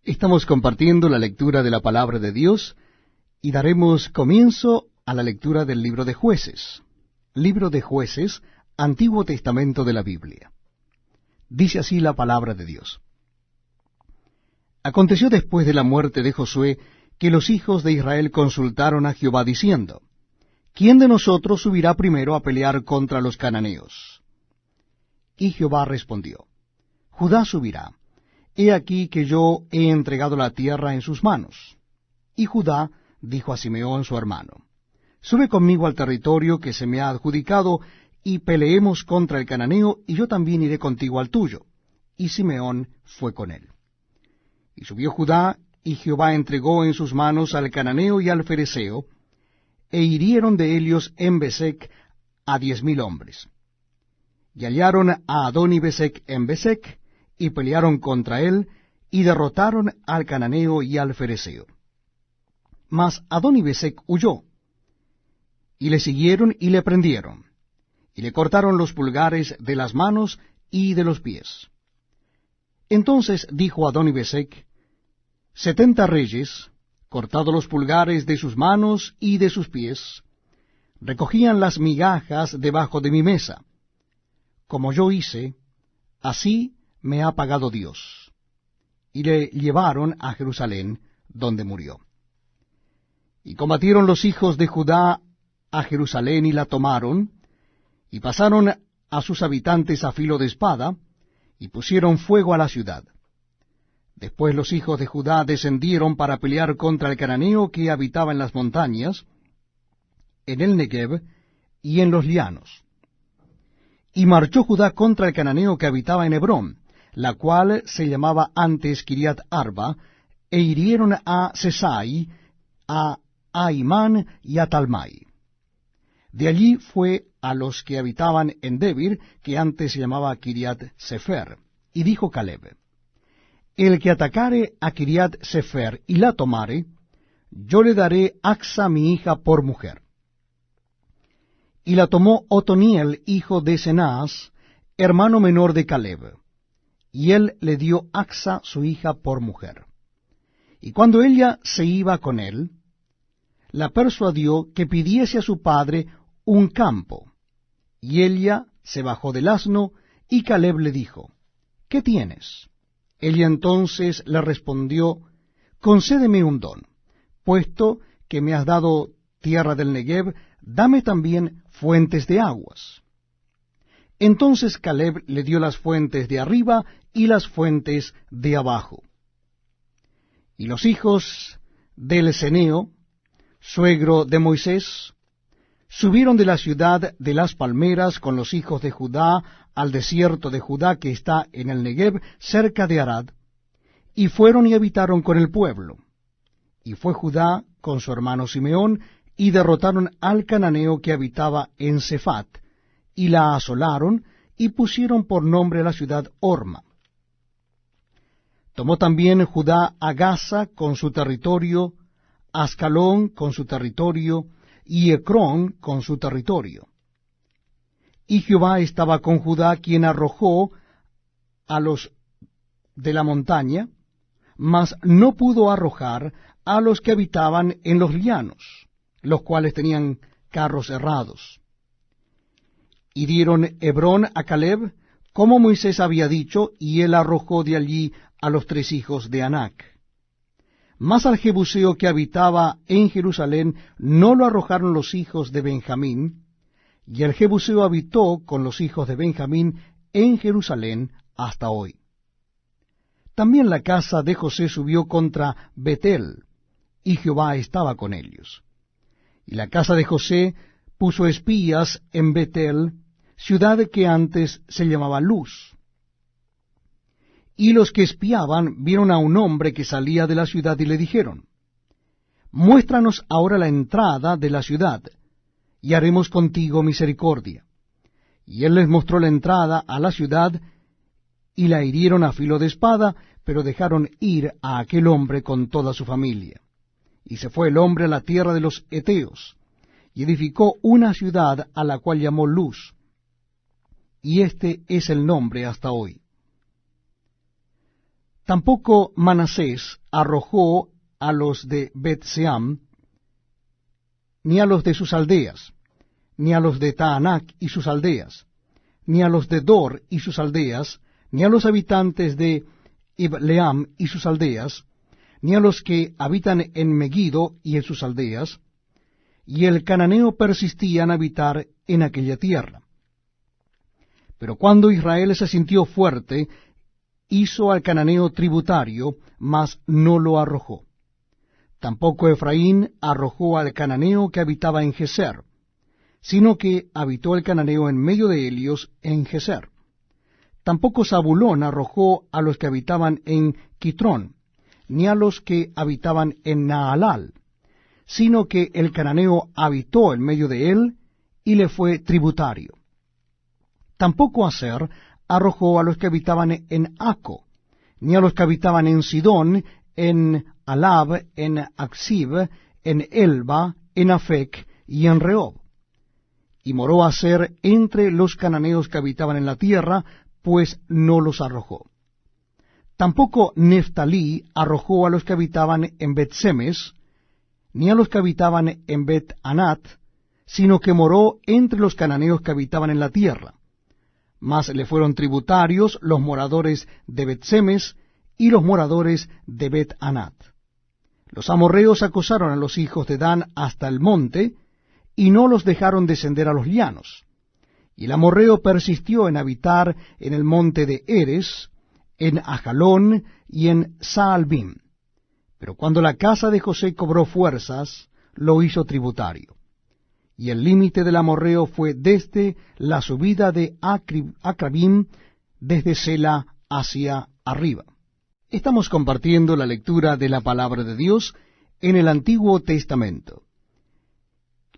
Estamos compartiendo la lectura de la palabra de Dios y daremos comienzo a la lectura del libro de Jueces. Libro de Jueces, Antiguo Testamento de la Biblia. Dice así la palabra de Dios. Aconteció después de la muerte de Josué que los hijos de Israel consultaron a Jehová diciendo, ¿quién de nosotros subirá primero a pelear contra los cananeos? Y Jehová respondió, Judá subirá. He aquí que yo he entregado la tierra en sus manos. Y Judá dijo a Simeón su hermano, sube conmigo al territorio que se me ha adjudicado, y peleemos contra el cananeo, y yo también iré contigo al tuyo. Y Simeón fue con él. Y subió Judá, y Jehová entregó en sus manos al cananeo y al fereceo, e hirieron de ellos en Besec a 10,000 hombres. Y hallaron a Adoni-Besec en Besec, y pelearon contra él, y derrotaron al cananeo y al fereceo. Mas Adoni-Besec huyó, y le siguieron y le prendieron, y le cortaron los pulgares de las manos y de los pies. Entonces dijo Adoni-Besec, 70 reyes, cortados los pulgares de sus manos y de sus pies, recogían las migajas debajo de mi mesa. Como yo hice, así me ha pagado Dios. Y le llevaron a Jerusalén, donde murió. Y combatieron los hijos de Judá a Jerusalén y la tomaron, y pasaron a sus habitantes a filo de espada, y pusieron fuego a la ciudad. Después los hijos de Judá descendieron para pelear contra el cananeo que habitaba en las montañas, en el Negev y en los llanos. Y marchó Judá contra el cananeo que habitaba en Hebrón, la cual se llamaba antes Kiriat Arba, e hirieron a Sesai, a Ahimán y a Talmai. De allí fue a los que habitaban en Debir, que antes se llamaba Kiriat Sefer, y dijo Caleb, el que atacare a Kiriat Sefer y la tomare, yo le daré Axa mi hija por mujer. Y la tomó Otoniel, hijo de Cenaz, hermano menor de Caleb, y él le dio Axa su hija por mujer. Y cuando ella se iba con él, la persuadió que pidiese a su padre un campo, y ella se bajó del asno, y Caleb le dijo, ¿qué tienes? Ella entonces le respondió, concédeme un don, puesto que me has dado tierra del Negev, dame también fuentes de aguas. Entonces Caleb le dio las fuentes de arriba y las fuentes de abajo. Y los hijos del Ceneo, suegro de Moisés, subieron de la ciudad de las palmeras con los hijos de Judá al desierto de Judá que está en el Negev cerca de Arad, y fueron y habitaron con el pueblo. Y fue Judá con su hermano Simeón, y derrotaron al cananeo que habitaba en Sefat, y la asolaron, y pusieron por nombre a la ciudad Orma. Tomó también Judá a Gaza con su territorio, Ascalón con su territorio, y Ecrón con su territorio. Y Jehová estaba con Judá, quien arrojó a los de la montaña, mas no pudo arrojar a los que habitaban en los llanos, los cuales tenían carros herrados. Y dieron Hebrón a Caleb, como Moisés había dicho, y él arrojó de allí a los 3 hijos de Anac. Mas al Jebuseo que habitaba en Jerusalén no lo arrojaron los hijos de Benjamín, y el Jebuseo habitó con los hijos de Benjamín en Jerusalén hasta hoy. También la casa de José subió contra Betel, y Jehová estaba con ellos. Y la casa de José puso espías en Betel, ciudad que antes se llamaba Luz. Y los que espiaban vieron a un hombre que salía de la ciudad y le dijeron, muéstranos ahora la entrada de la ciudad, y haremos contigo misericordia. Y él les mostró la entrada a la ciudad, y la hirieron a filo de espada, pero dejaron ir a aquel hombre con toda su familia. Y se fue el hombre a la tierra de los Eteos, y edificó una ciudad a la cual llamó Luz, y este es el nombre hasta hoy. Tampoco Manasés arrojó a los de Bet-Seam, ni a los de sus aldeas, ni a los de Taanac y sus aldeas, ni a los de Dor y sus aldeas, ni a los habitantes de Ibleam y sus aldeas, ni a los que habitan en Megiddo y en sus aldeas, y el cananeo persistía en habitar en aquella tierra. Pero cuando Israel se sintió fuerte, hizo al cananeo tributario, mas no lo arrojó. Tampoco Efraín arrojó al cananeo que habitaba en Geser, sino que habitó el cananeo en medio de ellos en Geser. Tampoco Zabulón arrojó a los que habitaban en Quitrón, ni a los que habitaban en Naalal, sino que el cananeo habitó en medio de él y le fue tributario. Tampoco Aser arrojó a los que habitaban en Aco, ni a los que habitaban en Sidón, en Alab, en Aksib, en Elba, en Afec y en Rehob. Y moró Aser entre los cananeos que habitaban en la tierra, pues no los arrojó. Tampoco Neftalí arrojó a los que habitaban en Bet-Semes, ni a los que habitaban en Bet-Anat, sino que moró entre los cananeos que habitaban en la tierra. Mas le fueron tributarios los moradores de Bet-Semes y los moradores de Bet-Anat. Los amorreos acosaron a los hijos de Dan hasta el monte, y no los dejaron descender a los llanos. Y el amorreo persistió en habitar en el monte de Eres, en Ajalón y en Saalbim. Pero cuando la casa de José cobró fuerzas, lo hizo tributario. Y el límite del amorreo fue desde la subida de Acrabim, desde Sela hacia arriba. Estamos compartiendo la lectura de la palabra de Dios en el Antiguo Testamento.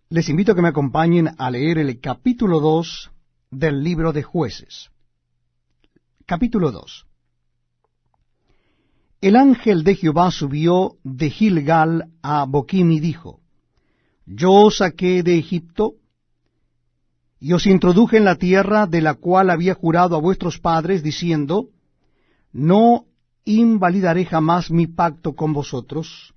Les invito a que me acompañen a leer el capítulo 2 del libro de Jueces. Capítulo 2. El ángel de Jehová subió de Gilgal a Boquim y dijo: Yo os saqué de Egipto, y os introduje en la tierra de la cual había jurado a vuestros padres, diciendo: No invalidaré jamás mi pacto con vosotros,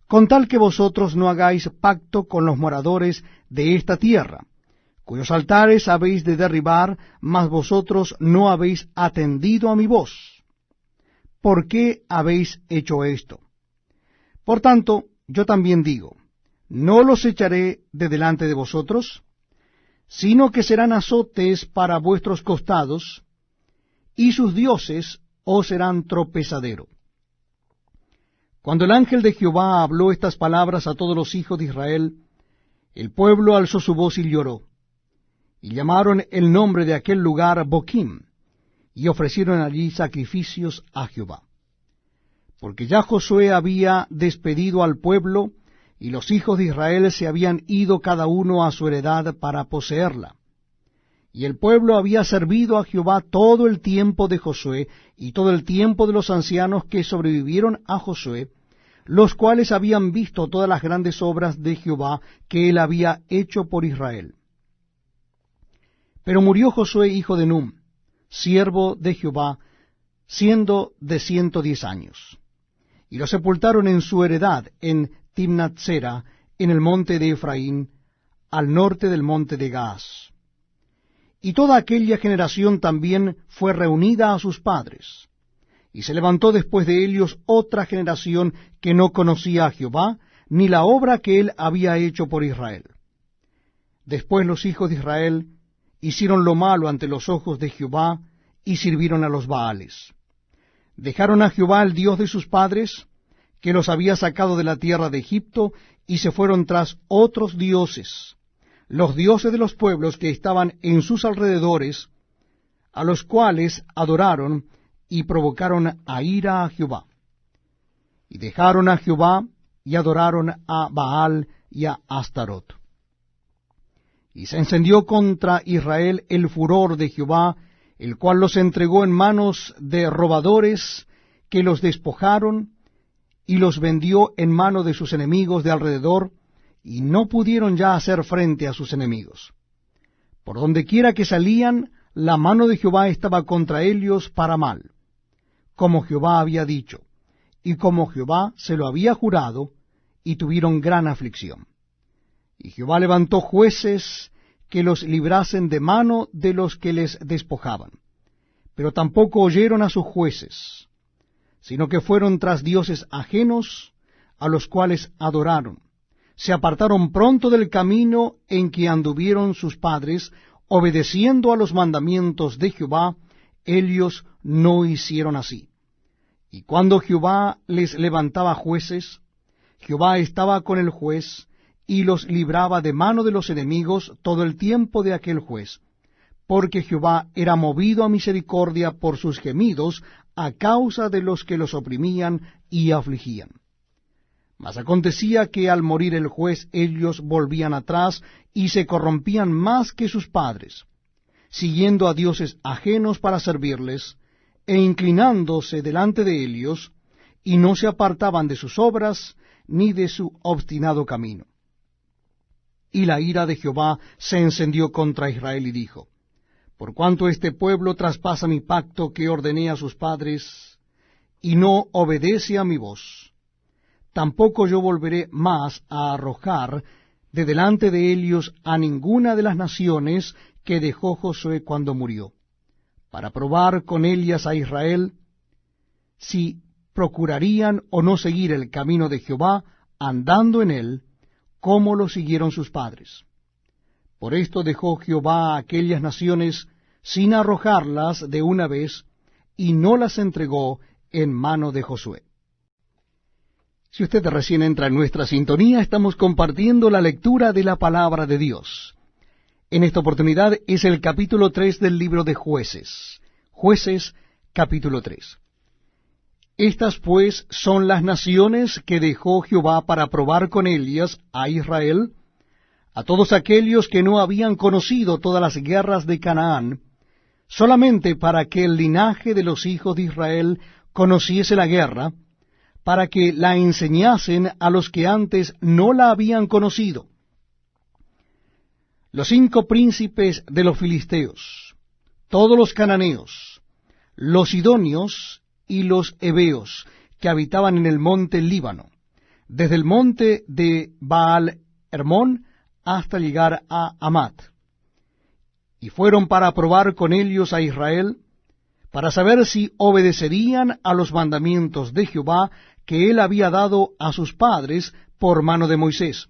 con tal que vosotros no hagáis pacto con los moradores de esta tierra, cuyos altares habéis de derribar, mas vosotros no habéis atendido a mi voz. ¿Por qué habéis hecho esto? Por tanto, yo también digo: no los echaré de delante de vosotros, sino que serán azotes para vuestros costados, y sus dioses os serán tropezadero. Cuando el ángel de Jehová habló estas palabras a todos los hijos de Israel, el pueblo alzó su voz y lloró, y llamaron el nombre de aquel lugar Boquim, y ofrecieron allí sacrificios a Jehová. Porque ya Josué había despedido al pueblo, y los hijos de Israel se habían ido cada uno a su heredad para poseerla. Y el pueblo había servido a Jehová todo el tiempo de Josué, y todo el tiempo de los ancianos que sobrevivieron a Josué, los cuales habían visto todas las grandes obras de Jehová que él había hecho por Israel. Pero murió Josué hijo de Num, siervo de Jehová, siendo de 110 años. Y lo sepultaron en su heredad, en Timnath-Sera, en el monte de Efraín, al norte del monte de Gaas. Y toda aquella generación también fue reunida a sus padres. Y se levantó después de ellos otra generación que no conocía a Jehová, ni la obra que él había hecho por Israel. Después los hijos de Israel hicieron lo malo ante los ojos de Jehová, y sirvieron a los Baales. Dejaron a Jehová, el Dios de sus padres, que los había sacado de la tierra de Egipto, y se fueron tras otros dioses, los dioses de los pueblos que estaban en sus alrededores, a los cuales adoraron y provocaron a ira a Jehová. Y dejaron a Jehová y adoraron a Baal y a Astarot. Y se encendió contra Israel el furor de Jehová, el cual los entregó en manos de robadores, que los despojaron, y los vendió en mano de sus enemigos de alrededor, y no pudieron ya hacer frente a sus enemigos. Por donde quiera que salían, la mano de Jehová estaba contra ellos para mal. como Jehová había dicho, y como Jehová se lo había jurado, y tuvieron gran aflicción. Y Jehová levantó jueces que los librasen de mano de los que les despojaban. Pero tampoco oyeron a sus jueces, sino que fueron tras dioses ajenos, a los cuales adoraron. Se apartaron pronto del camino en que anduvieron sus padres, obedeciendo a los mandamientos de Jehová. Ellos no hicieron así. Y cuando Jehová les levantaba jueces, Jehová estaba con el juez, y los libraba de mano de los enemigos todo el tiempo de aquel juez, porque Jehová era movido a misericordia por sus gemidos a causa de los que los oprimían y afligían. Mas acontecía que al morir el juez ellos volvían atrás y se corrompían más que sus padres, siguiendo a dioses ajenos para servirles, e inclinándose delante de ellos, y no se apartaban de sus obras ni de su obstinado camino. Y la ira de Jehová se encendió contra Israel y dijo, por cuanto este pueblo traspasa mi pacto que ordené a sus padres, y no obedece a mi voz, tampoco yo volveré más a arrojar de delante de ellos a ninguna de las naciones que dejó Josué cuando murió, para probar con ellas a Israel, si procurarían o no seguir el camino de Jehová, andando en él, como lo siguieron sus padres. Por esto dejó Jehová a aquellas naciones sin arrojarlas de una vez, y no las entregó en mano de Josué. Si usted recién entra en nuestra sintonía, estamos compartiendo la lectura de la palabra de Dios. En esta oportunidad es el capítulo 3 del libro de Jueces. Jueces, capítulo 3. Estas pues son las naciones que dejó Jehová para probar con ellas a Israel, a todos aquellos que no habían conocido todas las guerras de Canaán, solamente para que el linaje de los hijos de Israel conociese la guerra, para que la enseñasen a los que antes no la habían conocido. Los 5 príncipes de los filisteos, todos los cananeos, los sidonios y los heveos, que habitaban en el monte Líbano, desde el monte de Baal Hermón hasta llegar a Amat. Y fueron para probar con ellos a Israel, para saber si obedecerían a los mandamientos de Jehová que él había dado a sus padres por mano de Moisés.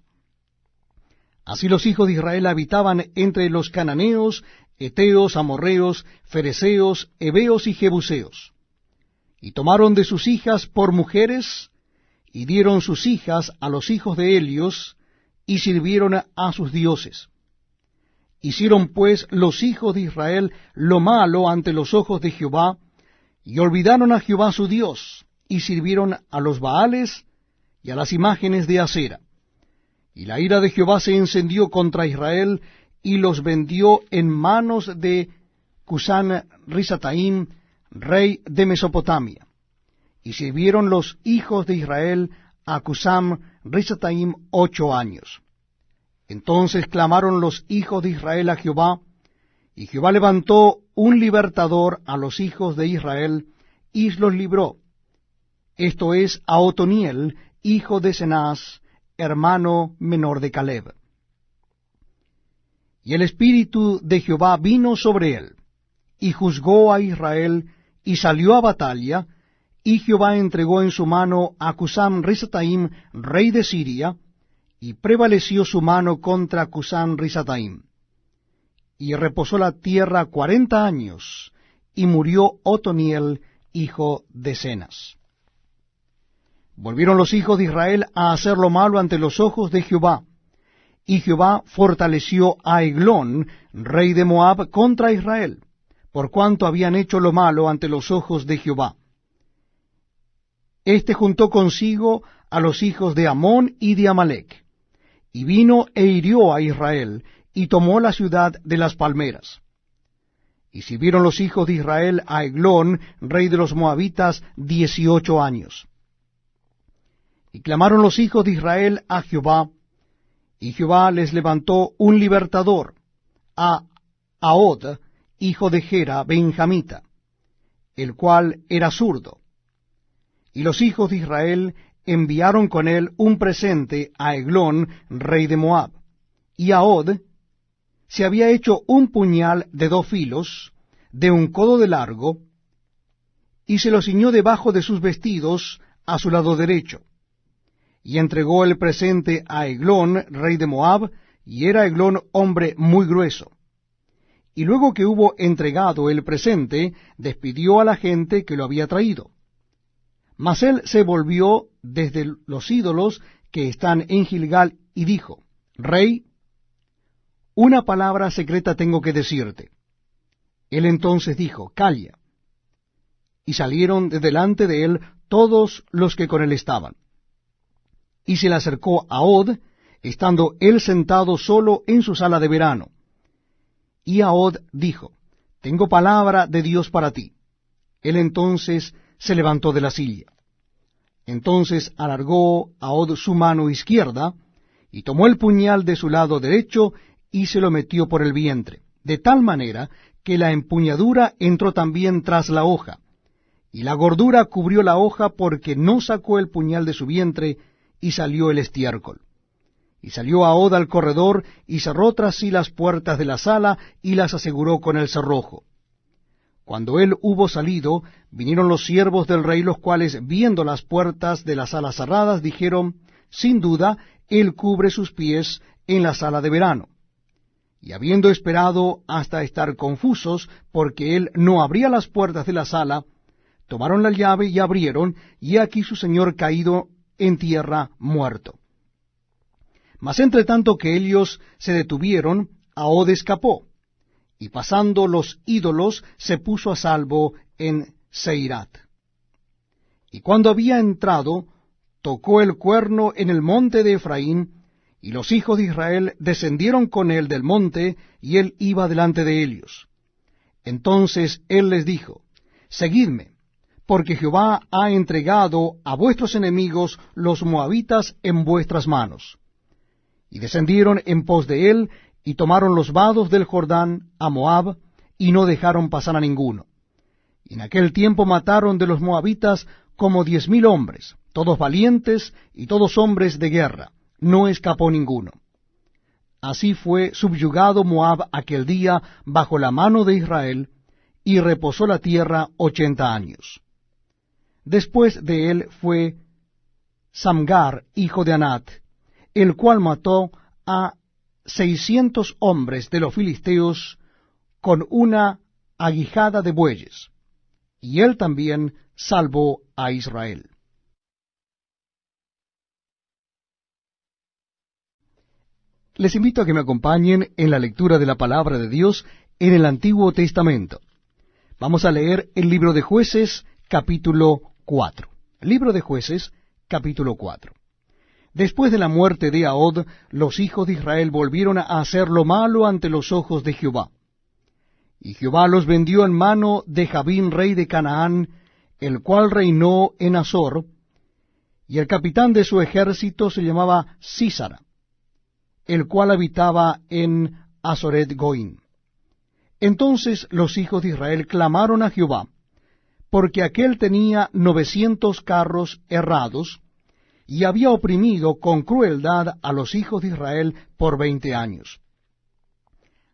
Así los hijos de Israel habitaban entre los cananeos, heteos, amorreos, fereceos, heveos y jebuseos. Y tomaron de sus hijas por mujeres, y dieron sus hijas a los hijos de Helios, y sirvieron a sus dioses. Hicieron pues los hijos de Israel lo malo ante los ojos de Jehová, y olvidaron a Jehová su Dios, y sirvieron a los Baales y a las imágenes de acera. Y la ira de Jehová se encendió contra Israel, y los vendió en manos de Cusán Risataim, rey de Mesopotamia. Y sirvieron los hijos de Israel a Cusán Risataim 8 años. Entonces clamaron los hijos de Israel a Jehová, y Jehová levantó un libertador a los hijos de Israel, y los libró. Esto es a Otoniel, hijo de Cenaz, hermano menor de Caleb. Y el espíritu de Jehová vino sobre él, y juzgó a Israel, y salió a batalla, y Jehová entregó en su mano a Cusán Risataim, rey de Siria, y prevaleció su mano contra Cusán Risataim. Y reposó la tierra 40 años, y murió Otoniel, hijo de Cenaz. Volvieron los hijos de Israel a hacer lo malo ante los ojos de Jehová, y Jehová fortaleció a Eglón, rey de Moab, contra Israel, por cuanto habían hecho lo malo ante los ojos de Jehová. Este juntó consigo a los hijos de Amón y de Amalec, y vino e hirió a Israel, y tomó la ciudad de las palmeras. Y sirvieron los hijos de Israel a Eglón, rey de los Moabitas, 18 años. Y clamaron los hijos de Israel a Jehová, y Jehová les levantó un libertador, a Ahod, hijo de Gera, benjamita. el cual era zurdo. Y los hijos de Israel enviaron con él un presente a Eglón, rey de Moab. Y Ahod se había hecho un puñal de 2 filos, de un codo de largo, y se lo ciñó debajo de sus vestidos a su lado derecho. Y entregó el presente a Eglón, rey de Moab, y era Eglón hombre muy grueso. Y luego que hubo entregado el presente, despidió a la gente que lo había traído. Mas él se volvió desde los ídolos que están en Gilgal, y dijo: Rey, una palabra secreta tengo que decirte. Él entonces dijo: Calla. Y salieron de delante de él todos los que con él estaban. Y se le acercó Ahod, estando él sentado solo en su sala de verano. Y Ahod dijo: Tengo palabra de Dios para ti. Él entonces se levantó de la silla. Entonces alargó Ahod su mano izquierda, y tomó el puñal de su lado derecho, y se lo metió por el vientre, de tal manera que la empuñadura entró también tras la hoja, y la gordura cubrió la hoja, porque no sacó el puñal de su vientre, y salió el estiércol. Y salió Ahod al corredor, y cerró tras sí las puertas de la sala, y las aseguró con el cerrojo. Cuando él hubo salido, vinieron los siervos del rey, los cuales, viendo las puertas de la sala cerradas, dijeron: Sin duda, él cubre sus pies en la sala de verano. Y habiendo esperado hasta estar confusos, porque él no abría las puertas de la sala, tomaron la llave y abrieron, y aquí su señor caído en tierra, muerto. Mas entre tanto que ellos se detuvieron, Ahod escapó, y pasando los ídolos se puso a salvo en Seirat. Y cuando había entrado, tocó el cuerno en el monte de Efraín, y los hijos de Israel descendieron con él del monte, y él iba delante de ellos. Entonces él les dijo: Seguidme, porque Jehová ha entregado a vuestros enemigos los moabitas en vuestras manos. Y descendieron en pos de él, y tomaron los vados del Jordán a Moab, y no dejaron pasar a ninguno. Y en aquel tiempo mataron de los moabitas como 10,000 hombres, todos valientes y todos hombres de guerra, no escapó ninguno. Así fue subyugado Moab aquel día bajo la mano de Israel, y reposó la tierra 80 años. Después de él fue Samgar, hijo de Anat, el cual mató a 600 hombres de los filisteos con una aguijada de bueyes, y él también salvó a Israel. Les invito a que me acompañen en la lectura de la palabra de Dios en el Antiguo Testamento. Vamos a leer el libro de Jueces, capítulo 4. Libro de Jueces, capítulo 4. Después de la muerte de Ahod, los hijos de Israel volvieron a hacer lo malo ante los ojos de Jehová. Y Jehová los vendió en mano de Jabín, rey de Canaán, el cual reinó en Azor, y el capitán de su ejército se llamaba Sísara, el cual habitaba en Azoret Goín. Entonces los hijos de Israel clamaron a Jehová, porque aquél tenía 900 carros errados, y había oprimido con crueldad a los hijos de Israel por 20 años.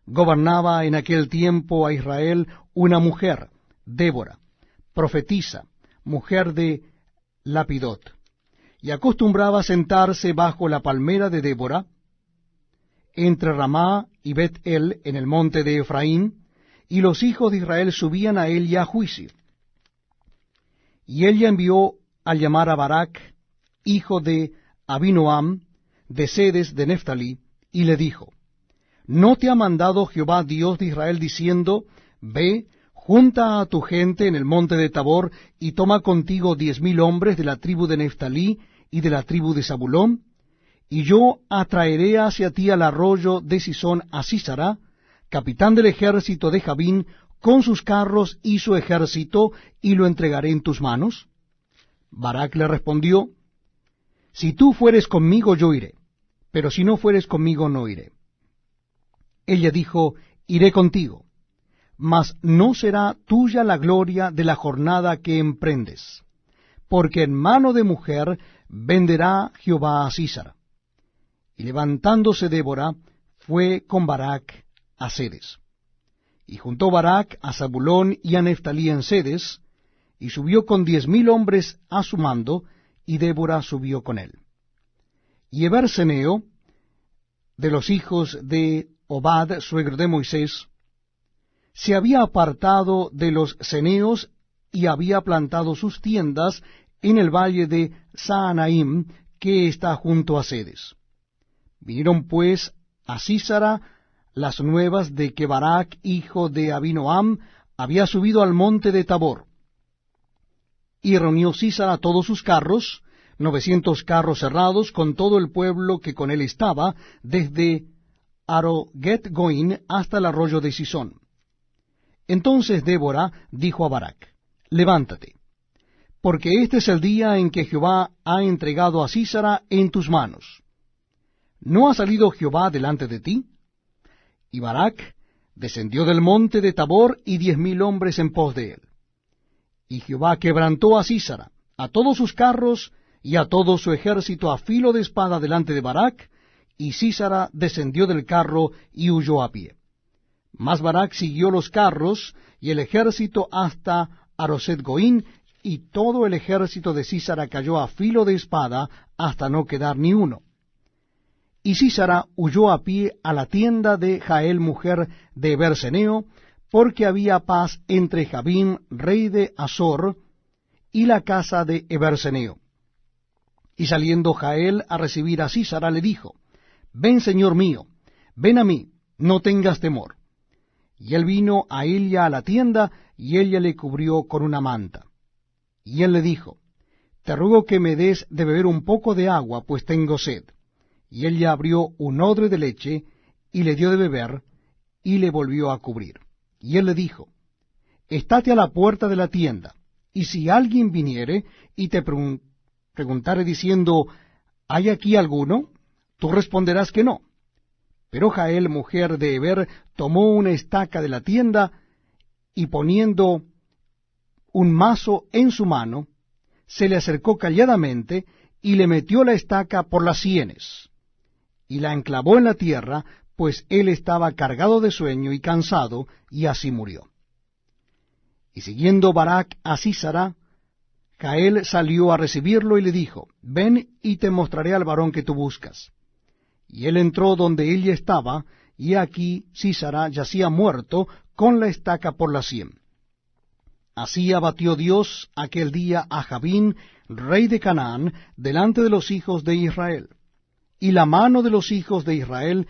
Gobernaba en aquel tiempo a Israel una mujer, Débora, profetisa, mujer de Lapidot, y acostumbraba sentarse bajo la palmera de Débora, entre Ramá y Bet-el en el monte de Efraín, y los hijos de Israel subían a ella a juicio. Y ella envió a llamar a Barak, hijo de Abinoam, de Sedes de Neftalí, y le dijo: ¿No te ha mandado Jehová Dios de Israel diciendo: Ve, junta a tu gente en el monte de Tabor, y toma contigo 10,000 hombres de la tribu de Neftalí y de la tribu de Zabulón? Y yo atraeré hacia ti al arroyo de Sisón a Sísara, capitán del ejército de Jabín, con sus carros y su ejército, y lo entregaré en tus manos. Barak le respondió: Si tú fueres conmigo, yo iré, pero si no fueres conmigo, no iré. Ella dijo: Iré contigo. mas no será tuya la gloria de la jornada que emprendes, porque en mano de mujer venderá Jehová a Sísara. Y levantándose Débora, fue con Barac a Cedes. Y juntó Barac a Zabulón y a Neftalí en Cedes, y subió con 10,000 hombres a su mando, y Débora subió con él. Y Eberseneo, de los hijos de Obad, suegro de Moisés, se había apartado de los ceneos y había plantado sus tiendas en el valle de Saanaim, que está junto a Cedes. Vinieron pues a Sísara las nuevas de que Barac, hijo de Abinoam, había subido al monte de Tabor. Y reunió Sísara todos sus carros, 900 carros cerrados, con todo el pueblo que con él estaba, desde Aroget Goín hasta el arroyo de Sisón. Entonces Débora dijo a Barac, levántate, porque este es el día en que Jehová ha entregado a Sísara en tus manos. ¿No ha salido Jehová delante de ti? Y Barac descendió del monte de Tabor y 10,000 hombres en pos de él. Y Jehová quebrantó a Sísara, a todos sus carros y a todo su ejército a filo de espada delante de Barac, y Sísara descendió del carro y huyó a pie. Mas Barac siguió los carros y el ejército hasta Aroset Goín, y todo el ejército de Sísara cayó a filo de espada hasta no quedar ni uno. Y Sísara huyó a pie a la tienda de Jael, mujer de Eberseneo, porque había paz entre Jabín, rey de Azor, y la casa de Eberseneo. Y saliendo Jael a recibir a Sísara, le dijo, ven, señor mío, ven a mí, no tengas temor. Y él vino a ella a la tienda, y ella le cubrió con una manta. Y él le dijo, te ruego que me des de beber un poco de agua, pues tengo sed. Y ella abrió un odre de leche, y le dio de beber, y le volvió a cubrir. Y él le dijo, estate a la puerta de la tienda, y si alguien viniere, y te preguntare diciendo, ¿hay aquí alguno?, tú responderás que no. Pero Jael, mujer de Heber, tomó una estaca de la tienda, y poniendo un mazo en su mano, se le acercó calladamente, y le metió la estaca por las sienes, y la enclavó en la tierra, pues él estaba cargado de sueño y cansado, y así murió. Y siguiendo Barac a Sísara, Jael salió a recibirlo y le dijo, ven y te mostraré al varón que tú buscas. Y él entró donde ella estaba, y aquí Sísara yacía muerto, con la estaca por la sien. Así abatió Dios aquel día a Jabín, rey de Canaán, delante de los hijos de Israel. Y la mano de los hijos de Israel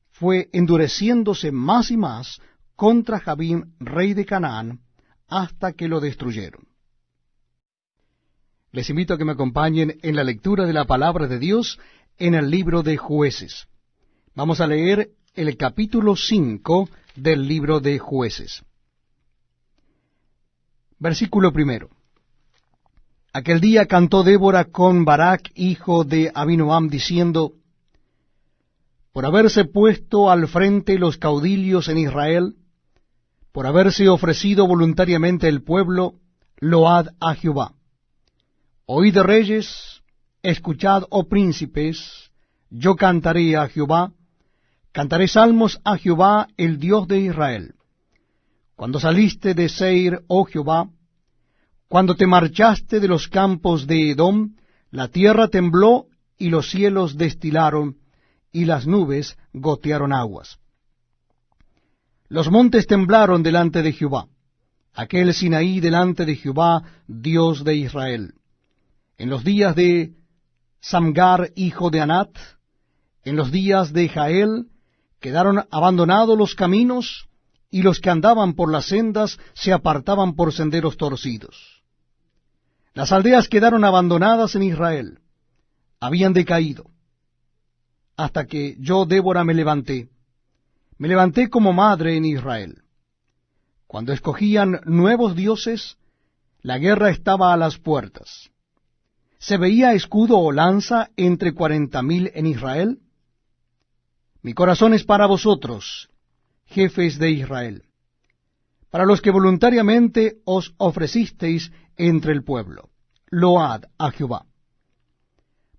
fue endureciéndose más y más contra Jabín, rey de Canaán, hasta que lo destruyeron. Les invito a que me acompañen en la lectura de la palabra de Dios en el libro de Jueces. Vamos a leer el capítulo 5 del libro de Jueces. Versículo 1. Aquel día cantó Débora con Barac, hijo de Abinoam, diciendo, por haberse puesto al frente los caudillos en Israel, por haberse ofrecido voluntariamente el pueblo, load a Jehová. Oíd reyes, escuchad, oh príncipes, yo cantaré a Jehová, cantaré salmos a Jehová, el Dios de Israel. Cuando saliste de Seir, oh Jehová, cuando te marchaste de los campos de Edom, la tierra tembló y los cielos destilaron, y las nubes gotearon aguas. Los montes temblaron delante de Jehová, aquel Sinaí delante de Jehová, Dios de Israel. En los días de Samgar, hijo de Anat, en los días de Jael, quedaron abandonados los caminos, y los que andaban por las sendas se apartaban por senderos torcidos. Las aldeas quedaron abandonadas en Israel, habían decaído, hasta que yo, Débora, me levanté como madre en Israel. Cuando escogían nuevos dioses, la guerra estaba a las puertas. ¿Se veía escudo o lanza entre 40,000 en Israel? Mi corazón es para vosotros, jefes de Israel. para los que voluntariamente os ofrecisteis entre el pueblo. Load a Jehová.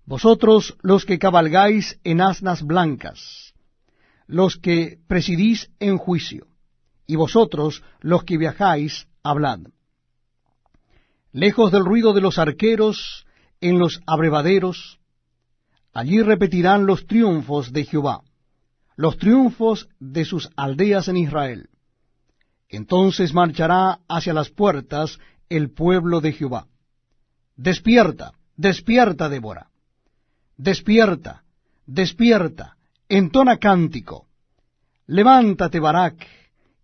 Vosotros los que cabalgáis en asnas blancas, los que presidís en juicio, y vosotros los que viajáis, hablad. Lejos del ruido de los arqueros en los abrevaderos, allí repetirán los triunfos de Jehová, los triunfos de sus aldeas en Israel. Entonces marchará hacia las puertas el pueblo de Jehová. Despierta, despierta, Débora. Despierta, despierta, entona cántico. Levántate, Barak,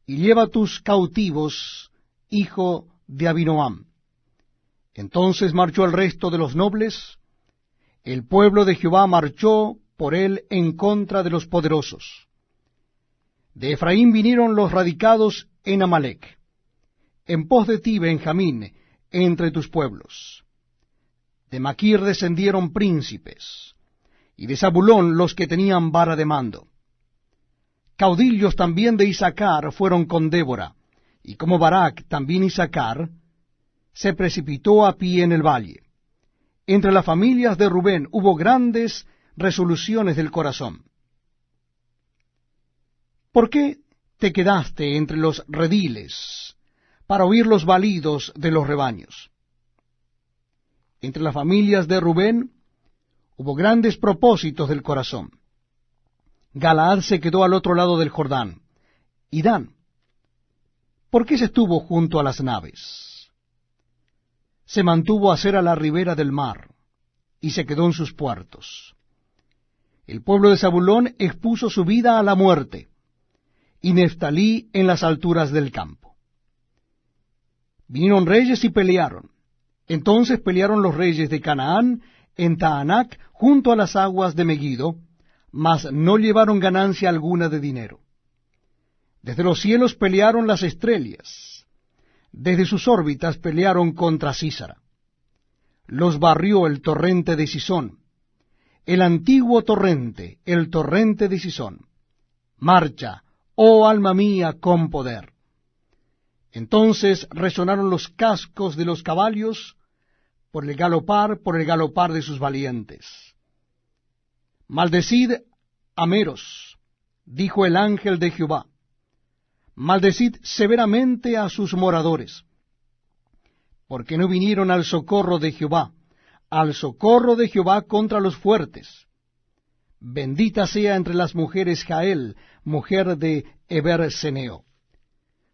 y lleva tus cautivos, hijo de Abinoam. Entonces marchó el resto de los nobles. El pueblo de Jehová marchó por él en contra de los poderosos. De Efraín vinieron los radicados en Amalec. En pos de ti, Benjamín, entre tus pueblos. De Maquir descendieron príncipes, y de Zabulón los que tenían vara de mando. Caudillos también de Isaacar fueron con Débora, y como Barak también Isaacar, se precipitó a pie en el valle. Entre las familias de Rubén hubo grandes resoluciones del corazón. ¿Por qué te quedaste entre los rediles para oír los balidos de los rebaños? Entre las familias de Rubén hubo grandes propósitos del corazón. Galaad se quedó al otro lado del Jordán. Y Dan, ¿por qué se estuvo junto a las naves? Se mantuvo a ser a la ribera del mar, y se quedó en sus puertos. El pueblo de Zabulón expuso su vida a la muerte, y Neftalí en las alturas del campo. Vinieron reyes y pelearon. Entonces pelearon los reyes de Canaán en Taanac junto a las aguas de Megiddo, mas no llevaron ganancia alguna de dinero. Desde los cielos pelearon las estrellas, desde sus órbitas pelearon contra Sísara. Los barrió el torrente de Sisón, el antiguo torrente, el torrente de Sisón. Marcha, oh alma mía, con poder. Entonces resonaron los cascos de los caballos por el galopar de sus valientes. Maldecid a Meros, dijo el ángel de Jehová. Maldecid severamente a sus moradores, porque no vinieron al socorro de Jehová contra los fuertes. Bendita sea entre las mujeres Jael, mujer de Eber-Seneo.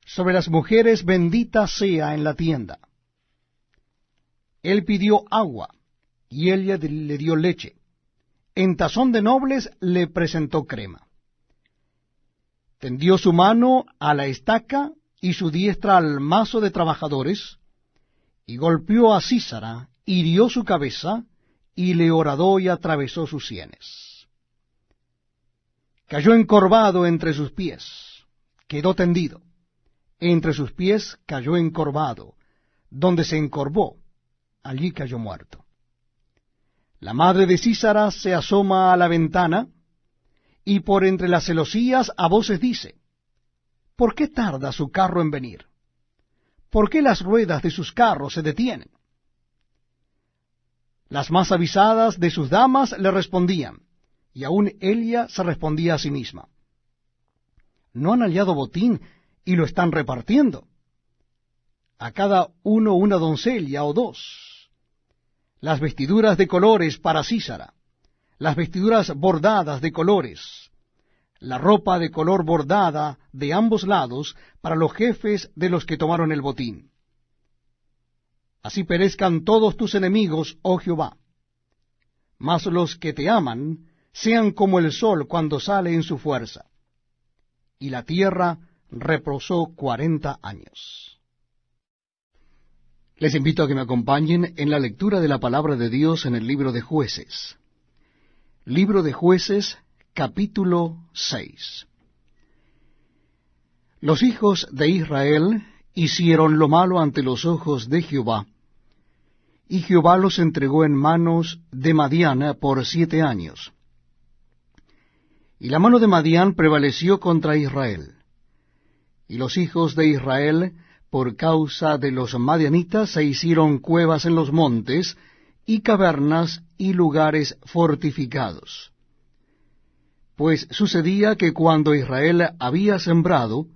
Sobre las mujeres bendita sea en la tienda. Él pidió agua, y ella le dio leche. En tazón de nobles le presentó crema. Tendió su mano a la estaca y su diestra al mazo de trabajadores, y golpeó a Sísara, hirió su cabeza, y le horadó y atravesó sus sienes. Cayó encorvado entre sus pies, quedó tendido. Entre sus pies cayó encorvado, donde se encorvó, allí cayó muerto. La madre de Sísara se asoma a la ventana, y por entre las celosías a voces dice, ¿por qué tarda su carro en venir? ¿Por qué las ruedas de sus carros se detienen? Las más avisadas de sus damas le respondían, y aun ella se respondía a sí misma. ¿No han hallado botín y lo están repartiendo? A cada uno una doncella o dos. Las vestiduras de colores para Sísara, las vestiduras bordadas de colores, la ropa de color bordada de ambos lados para los jefes de los que tomaron el botín. Así perezcan todos tus enemigos, oh Jehová. Mas los que te aman sean como el sol cuando sale en su fuerza. Y la tierra reposó 40 años. Les invito a que me acompañen en la lectura de la palabra de Dios en el libro de Jueces. Libro de Jueces, capítulo 6. Los hijos de Israel hicieron lo malo ante los ojos de Jehová, y Jehová los entregó en manos de Madián por 7 años. Y la mano de Madián prevaleció contra Israel. Y los hijos de Israel, por causa de los madianitas, se hicieron cuevas en los montes, y cavernas y lugares fortificados. Pues sucedía que cuando Israel había sembrado,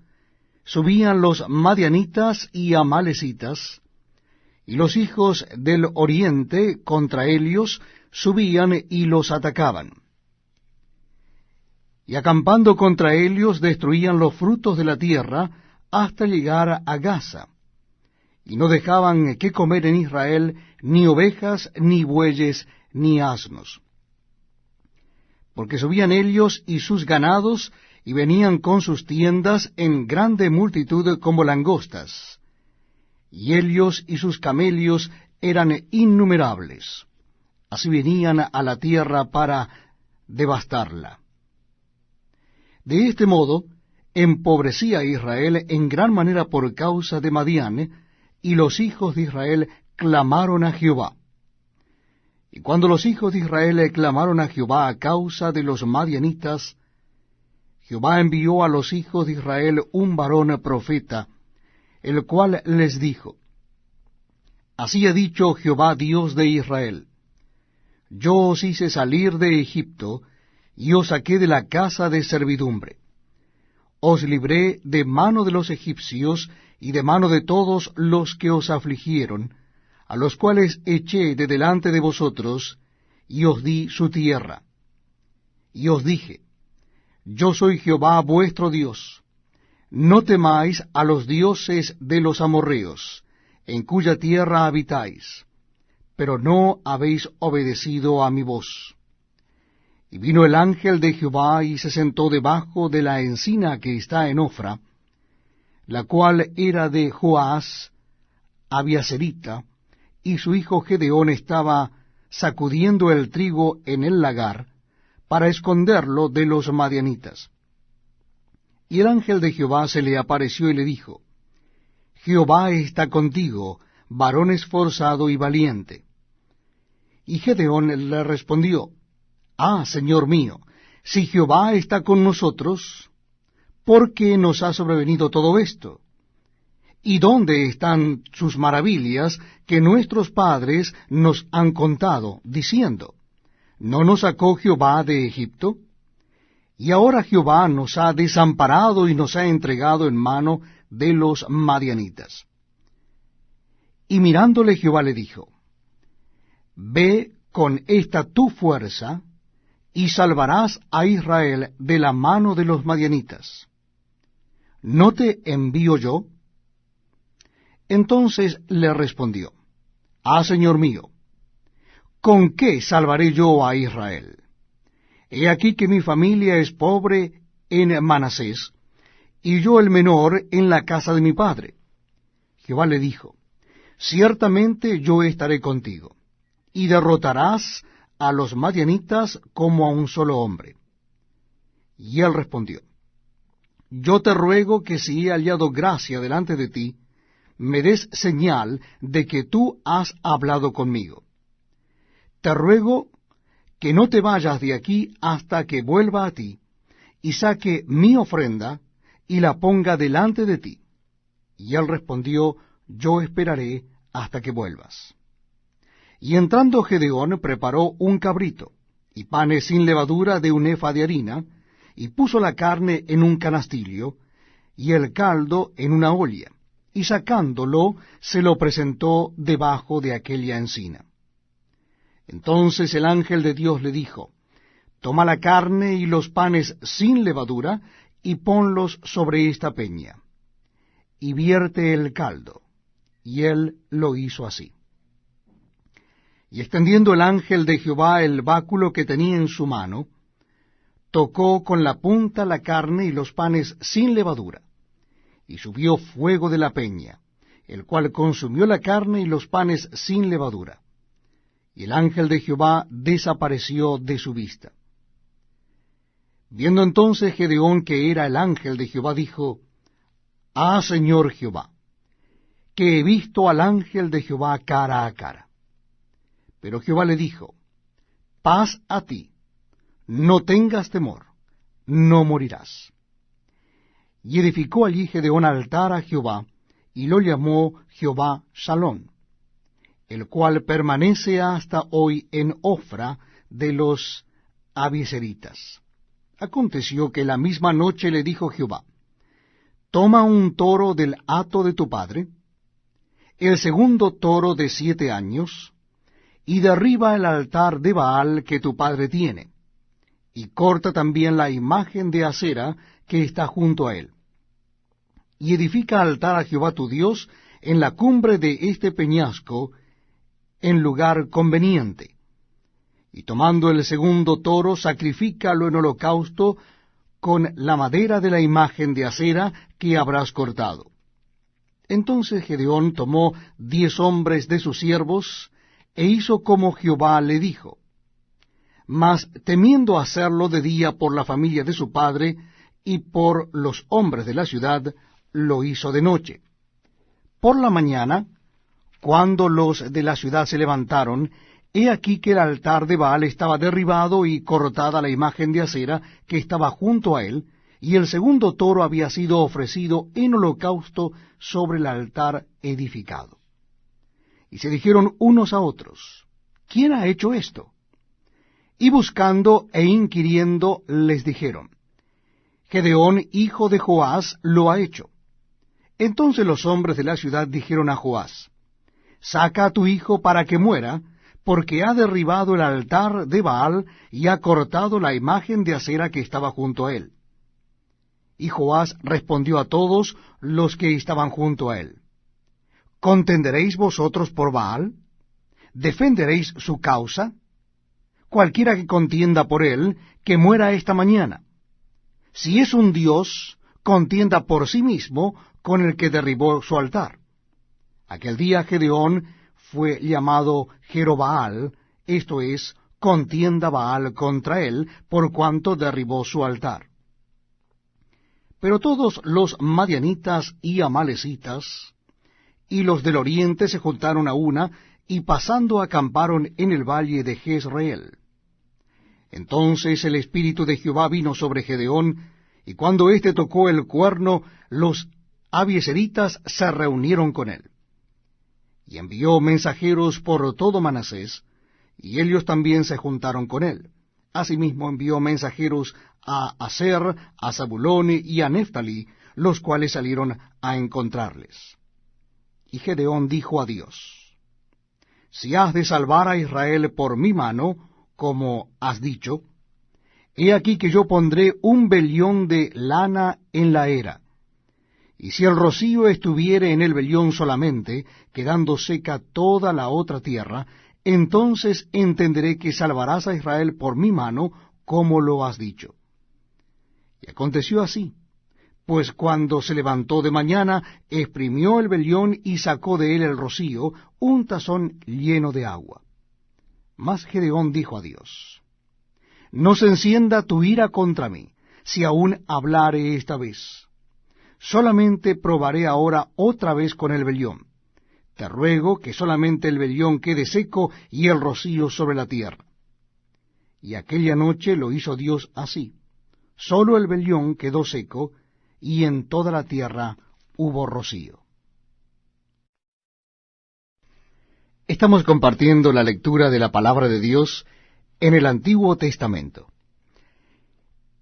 subían los madianitas y amalecitas, y los hijos del oriente contra ellos subían y los atacaban. Y acampando contra ellos destruían los frutos de la tierra hasta llegar a Gaza, y no dejaban que comer en Israel ni ovejas, ni bueyes, ni asnos. Porque subían ellos y sus ganados, y venían con sus tiendas en grande multitud como langostas, y ellos y sus camellos eran innumerables. Así venían a la tierra para devastarla. De este modo, empobrecía a Israel en gran manera por causa de Madián, y los hijos de Israel clamaron a Jehová. Y cuando los hijos de Israel clamaron a Jehová a causa de los madianitas, Jehová envió a los hijos de Israel un varón profeta, el cual les dijo: Así ha dicho Jehová Dios de Israel: Yo os hice salir de Egipto, y os saqué de la casa de servidumbre. Os libré de mano de los egipcios, y de mano de todos los que os afligieron, a los cuales eché de delante de vosotros, y os di su tierra. Y os dije: Yo soy Jehová vuestro Dios. No temáis a los dioses de los amorreos, en cuya tierra habitáis, pero no habéis obedecido a mi voz. Y vino el ángel de Jehová y se sentó debajo de la encina que está en Ofra, la cual era de Joás Abiaserita, y su hijo Gedeón estaba sacudiendo el trigo en el lagar, para esconderlo de los madianitas. Y el ángel de Jehová se le apareció y le dijo: Jehová está contigo, varón esforzado y valiente. Y Gedeón le respondió: Ah, Señor mío, si Jehová está con nosotros, ¿por qué nos ha sobrevenido todo esto? ¿Y dónde están sus maravillas que nuestros padres nos han contado, diciendo: ¿No nos sacó Jehová de Egipto? Y ahora Jehová nos ha desamparado y nos ha entregado en mano de los madianitas. Y mirándole Jehová le dijo: Ve con esta tu fuerza, y salvarás a Israel de la mano de los madianitas. ¿No te envío yo? Entonces le respondió: Ah, Señor mío, ¿con qué salvaré yo a Israel? He aquí que mi familia es pobre en Manasés, y yo el menor en la casa de mi padre. Jehová le dijo: Ciertamente yo estaré contigo, y derrotarás a los madianitas como a un solo hombre. Y él respondió: Yo te ruego que si he hallado gracia delante de ti, me des señal de que tú has hablado conmigo. Te ruego que no te vayas de aquí hasta que vuelva a ti, y saque mi ofrenda, y la ponga delante de ti. Y él respondió: Yo esperaré hasta que vuelvas. Y entrando Gedeón preparó un cabrito, y panes sin levadura de un efa de harina, y puso la carne en un canastillo, y el caldo en una olla, y sacándolo se lo presentó debajo de aquella encina. Entonces el ángel de Dios le dijo: Toma la carne y los panes sin levadura, y ponlos sobre esta peña, y vierte el caldo. Y él lo hizo así. Y extendiendo el ángel de Jehová el báculo que tenía en su mano, tocó con la punta la carne y los panes sin levadura, y subió fuego de la peña, el cual consumió la carne y los panes sin levadura. Y el ángel de Jehová desapareció de su vista. Viendo entonces Gedeón que era el ángel de Jehová, dijo: Ah, Señor Jehová, que he visto al ángel de Jehová cara a cara. Pero Jehová le dijo: Paz a ti, no tengas temor, no morirás. Y edificó allí Gedeón altar a Jehová, y lo llamó Jehová Shalom, el cual permanece hasta hoy en Ofra de los abiezeritas. Aconteció que la misma noche le dijo Jehová: Toma un toro del hato de tu padre, el segundo toro de 7 años, y derriba el altar de Baal que tu padre tiene, y corta también la imagen de Acera que está junto a él. Y edifica altar a Jehová tu Dios en la cumbre de este peñasco, en lugar conveniente. Y tomando el segundo toro, sacrifícalo en holocausto con la madera de la imagen de Acera que habrás cortado. Entonces Gedeón tomó 10 hombres de sus siervos, e hizo como Jehová le dijo. Mas temiendo hacerlo de día por la familia de su padre y por los hombres de la ciudad, lo hizo de noche. Por la mañana, cuando los de la ciudad se levantaron, he aquí que el altar de Baal estaba derribado y cortada la imagen de Acera que estaba junto a él, y el segundo toro había sido ofrecido en holocausto sobre el altar edificado. Y se dijeron unos a otros: ¿Quién ha hecho esto? Y buscando e inquiriendo les dijeron: Gedeón, hijo de Joás, lo ha hecho. Entonces los hombres de la ciudad dijeron a Joás: Saca a tu hijo para que muera, porque ha derribado el altar de Baal y ha cortado la imagen de Acera que estaba junto a él. Y Joás respondió a todos los que estaban junto a él: ¿Contenderéis vosotros por Baal? ¿Defenderéis su causa? Cualquiera que contienda por él, que muera esta mañana. Si es un dios, contienda por sí mismo con el que derribó su altar. Aquel día Gedeón fue llamado Jerobaal, esto es, contienda Baal contra él, por cuanto derribó su altar. Pero todos los madianitas y amalecitas y los del oriente se juntaron a una, y pasando acamparon en el valle de Jezreel. Entonces el Espíritu de Jehová vino sobre Gedeón, y cuando éste tocó el cuerno, los abiezeritas se reunieron con él. Y envió mensajeros por todo Manasés, y ellos también se juntaron con él. Asimismo envió mensajeros a Aser, a Zabulón y a Neftalí, los cuales salieron a encontrarles. Y Gedeón dijo a Dios: Si has de salvar a Israel por mi mano, como has dicho, he aquí que yo pondré un vellón de lana en la era. Y si el rocío estuviere en el vellón solamente, quedando seca toda la otra tierra, entonces entenderé que salvarás a Israel por mi mano, como lo has dicho. Y aconteció así, pues cuando se levantó de mañana, exprimió el vellón y sacó de él el rocío, un tazón lleno de agua. Mas Gedeón dijo a Dios: No se encienda tu ira contra mí, si aún hablare esta vez. Solamente probaré ahora otra vez con el vellón. Te ruego que solamente el vellón quede seco y el rocío sobre la tierra. Y aquella noche lo hizo Dios así. Solo el vellón quedó seco, y en toda la tierra hubo rocío. Estamos compartiendo la lectura de la palabra de Dios en el Antiguo Testamento.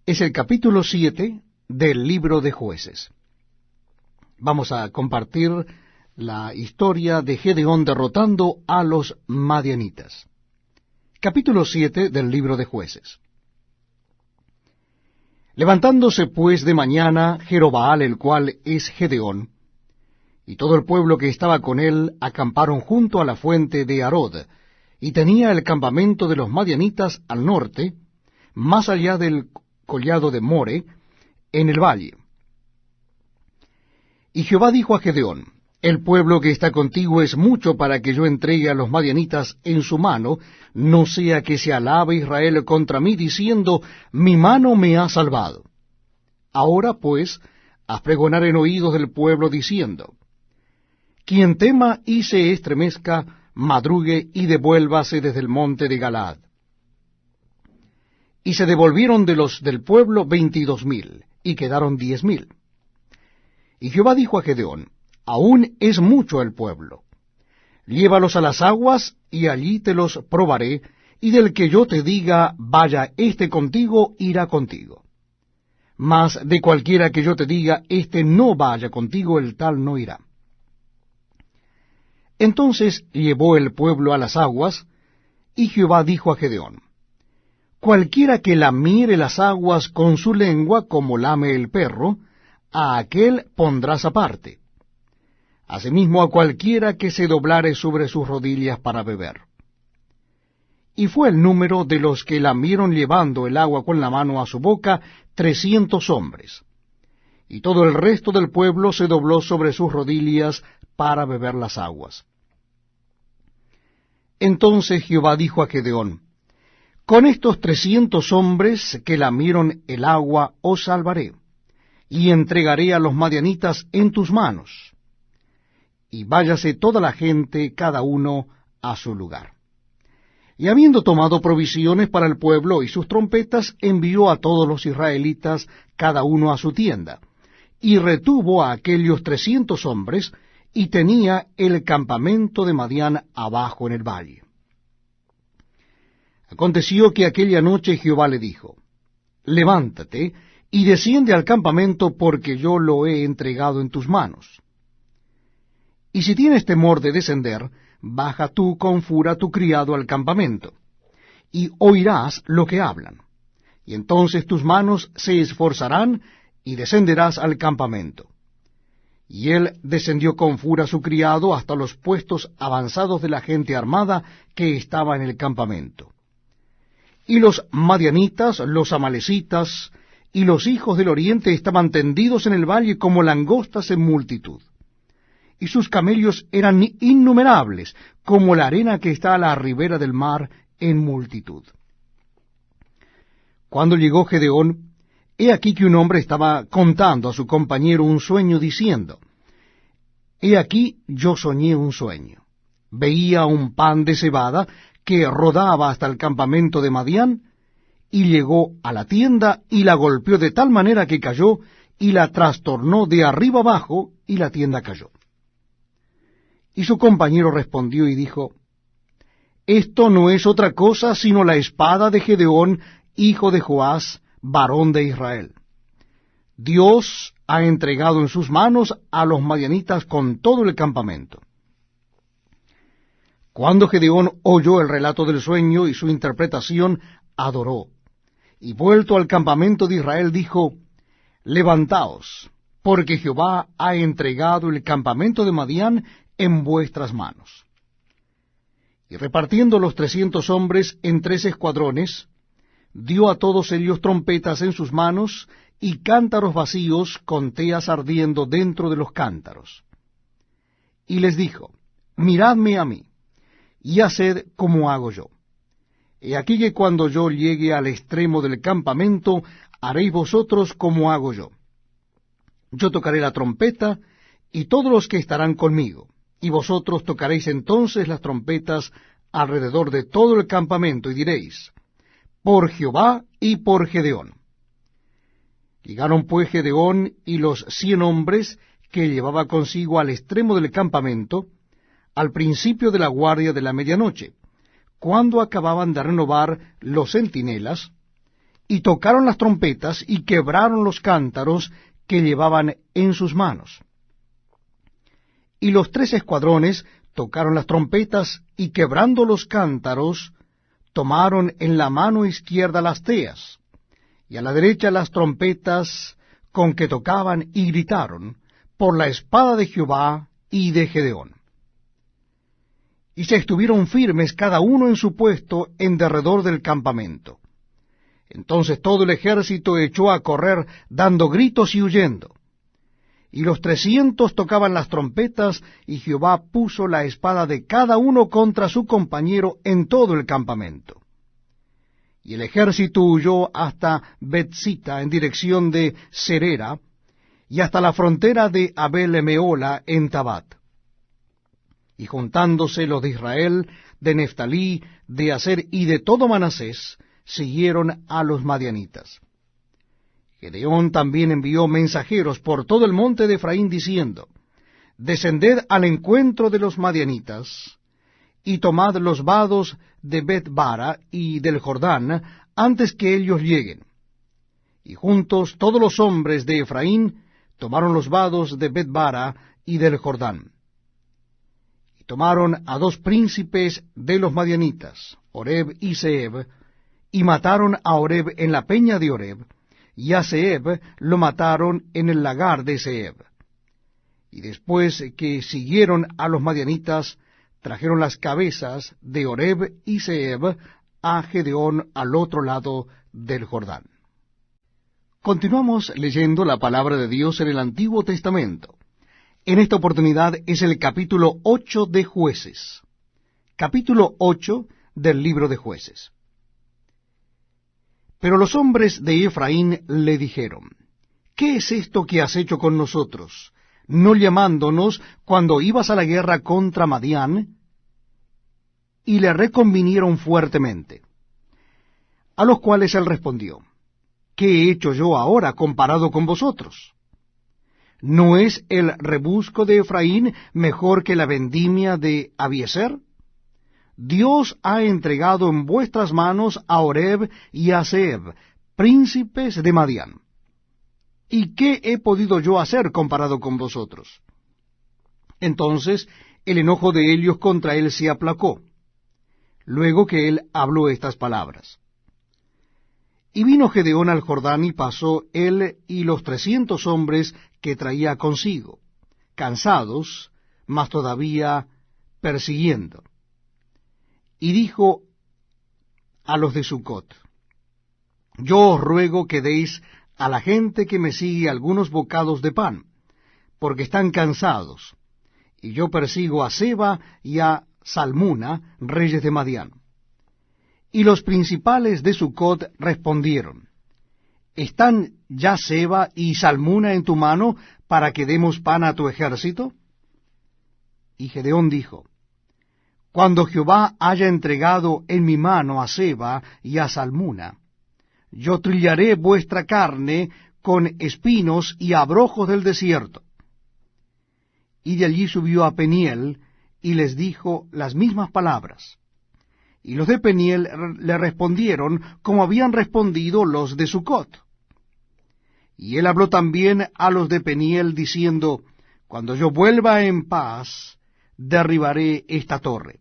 Es el capítulo 7 del libro de Jueces. Vamos a compartir la historia de Gedeón derrotando a los madianitas. Capítulo 7 del libro de Jueces. Levantándose pues de mañana Jerobaal, el cual es Gedeón, y todo el pueblo que estaba con él, acamparon junto a la fuente de Arod, y tenía el campamento de los madianitas al norte, más allá del collado de More, en el valle. Y Jehová dijo a Gedeón: El pueblo que está contigo es mucho para que yo entregue a los madianitas en su mano, no sea que se alabe Israel contra mí, diciendo: Mi mano me ha salvado. Ahora pues, haz pregonar en oídos del pueblo, diciendo: Quien tema y se estremezca, madrugue y devuélvase desde el monte de Galaad. Y se devolvieron de los del pueblo 22,000, y quedaron 10,000. Y Jehová dijo a Gedeón, aún es mucho el pueblo. Llévalos a las aguas, y allí te los probaré, y del que yo te diga, vaya éste contigo, irá contigo. Mas de cualquiera que yo te diga, éste no vaya contigo, el tal no irá. Entonces llevó el pueblo a las aguas, y Jehová dijo a Gedeón, cualquiera que lamiere las aguas con su lengua como lame el perro, a aquél pondrás aparte. Asimismo a cualquiera que se doblare sobre sus rodillas para beber. Y fue el número de los que lamieron llevando el agua con la mano a su boca 300 hombres. Y todo el resto del pueblo se dobló sobre sus rodillas para beber las aguas. Entonces Jehová dijo a Gedeón, con estos 300 hombres que lamieron el agua os salvaré, y entregaré a los madianitas en tus manos. Y váyase toda la gente, cada uno a su lugar. Y habiendo tomado provisiones para el pueblo y sus trompetas, envió a todos los israelitas, cada uno a su tienda, y retuvo a aquellos 300 hombres, y tenía el campamento de Madián abajo en el valle. Aconteció que aquella noche Jehová le dijo, levántate y desciende al campamento, porque yo lo he entregado en tus manos. Y si tienes temor de descender, baja tú con fura tu criado al campamento, y oirás lo que hablan. Y entonces tus manos se esforzarán, y descenderás al campamento. Y él descendió con fura su criado hasta los puestos avanzados de la gente armada que estaba en el campamento. Y los madianitas, los amalecitas, y los hijos del oriente estaban tendidos en el valle como langostas en multitud. Y sus camellos eran innumerables, como la arena que está a la ribera del mar en multitud. Cuando llegó Gedeón, he aquí que un hombre estaba contando a su compañero un sueño, diciendo, he aquí yo soñé un sueño. Veía un pan de cebada que rodaba hasta el campamento de Madián, y llegó a la tienda, y la golpeó de tal manera que cayó, y la trastornó de arriba abajo, y la tienda cayó. Y su compañero respondió y dijo, esto no es otra cosa sino la espada de Gedeón, hijo de Joás, varón de Israel. Dios ha entregado en sus manos a los madianitas con todo el campamento. Cuando Gedeón oyó el relato del sueño y su interpretación, adoró, y vuelto al campamento de Israel dijo, levantaos, porque Jehová ha entregado el campamento de Madián en vuestras manos. Y repartiendo los 300 hombres en 3 escuadrones, dio a todos ellos trompetas en sus manos, y cántaros vacíos con teas ardiendo dentro de los cántaros. Y les dijo, miradme a mí, y haced como hago yo. He aquí que cuando yo llegue al extremo del campamento, haréis vosotros como hago yo. Yo tocaré la trompeta, y todos los que estarán conmigo, y vosotros tocaréis entonces las trompetas alrededor de todo el campamento, y diréis, por Jehová y por Gedeón. Llegaron pues Gedeón y los 100 hombres que llevaba consigo al extremo del campamento, al principio de la guardia de la medianoche, cuando acababan de renovar los centinelas, y tocaron las trompetas y quebraron los cántaros que llevaban en sus manos. Y los 3 escuadrones tocaron las trompetas, y quebrando los cántaros, tomaron en la mano izquierda las teas, y a la derecha las trompetas con que tocaban, y gritaron, por la espada de Jehová y de Gedeón. Y se estuvieron firmes cada uno en su puesto en derredor del campamento. Entonces todo el ejército echó a correr, dando gritos y huyendo. Y los 300 tocaban las trompetas, y Jehová puso la espada de cada uno contra su compañero en todo el campamento. Y el ejército huyó hasta Betzita en dirección de Serera, y hasta la frontera de Abel-Meola en Tabat. Y juntándose los de Israel, de Neftalí, de Aser y de todo Manasés, siguieron a los madianitas. Gedeón también envió mensajeros por todo el monte de Efraín, diciendo, Descended al encuentro de los madianitas, y tomad los vados de Bet-bara y del Jordán, antes que ellos lleguen. Y juntos todos los hombres de Efraín tomaron los vados de Bet-bara y del Jordán. Y tomaron a 2 príncipes de los madianitas, Oreb y Zeeb, y mataron a Oreb en la peña de Oreb, y a Zeeb lo mataron en el lagar de Zeeb. Y después que siguieron a los madianitas, trajeron las cabezas de Oreb y Zeeb a Gedeón al otro lado del Jordán. Continuamos leyendo la palabra de Dios en el Antiguo Testamento. En esta oportunidad es el capítulo 8 de Jueces. Capítulo 8 del libro de Jueces. Pero los hombres de Efraín le dijeron, ¿qué es esto que has hecho con nosotros, no llamándonos cuando ibas a la guerra contra Madián? Y le reconvinieron fuertemente. A los cuales él respondió, ¿qué he hecho yo ahora comparado con vosotros? ¿No es el rebusco de Efraín mejor que la vendimia de Abiezer? Dios ha entregado en vuestras manos a Oreb y a Zeeb, príncipes de Madián. ¿Y qué he podido yo hacer comparado con vosotros? Entonces el enojo de ellos contra él se aplacó, luego que él habló estas palabras. Y vino Gedeón al Jordán, y pasó él y los 300 hombres que traía consigo, cansados, mas todavía persiguiendo. Y dijo a los de Sucot, yo os ruego que deis a la gente que me sigue algunos bocados de pan, porque están cansados, y yo persigo a Seba y a Salmuna, reyes de Madián. Y los principales de Sucot respondieron, ¿están ya Seba y Salmuna en tu mano para que demos pan a tu ejército? Y Gedeón dijo, cuando Jehová haya entregado en mi mano a Seba y a Salmuna, yo trillaré vuestra carne con espinos y abrojos del desierto. Y de allí subió a Peniel, y les dijo las mismas palabras. Y los de Peniel le respondieron como habían respondido los de Sucot. Y él habló también a los de Peniel, diciendo, cuando yo vuelva en paz, derribaré esta torre.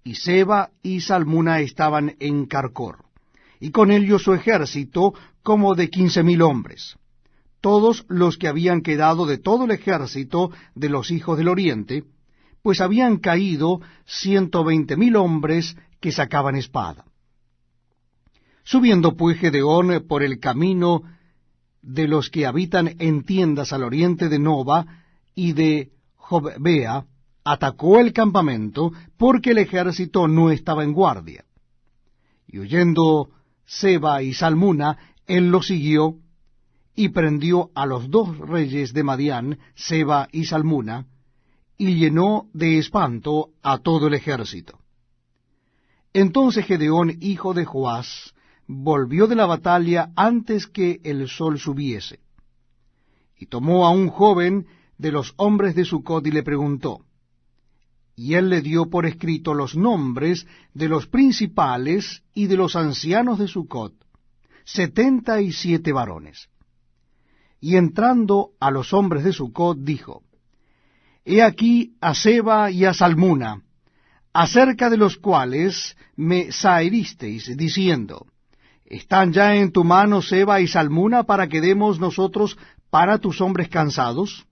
Y Seba y Salmuna estaban en Carcor, y con ellos su ejército como de 15,000 hombres, todos los que habían quedado de todo el ejército de los hijos del oriente, pues habían caído 120,000 hombres que sacaban espada. Subiendo pues Gedeón por el camino de los que habitan en tiendas al oriente de Nova y de Jobbea, atacó el campamento, porque el ejército no estaba en guardia. Y oyendo Seba y Salmuna, él los siguió, y prendió a los 2 reyes de Madián, Seba y Salmuna, y llenó de espanto a todo el ejército. Entonces Gedeón, hijo de Joás, volvió de la batalla antes que el sol subiese, y tomó a un joven de los hombres de Sucot y le preguntó, y él le dio por escrito los nombres de los principales y de los ancianos de Sucot, 77 varones. Y entrando a los hombres de Sucot, dijo, he aquí a Seba y a Salmuna, acerca de los cuales me zahiristeis, diciendo, ¿están ya en tu mano Seba y Salmuna para que demos nosotros para tus hombres cansados?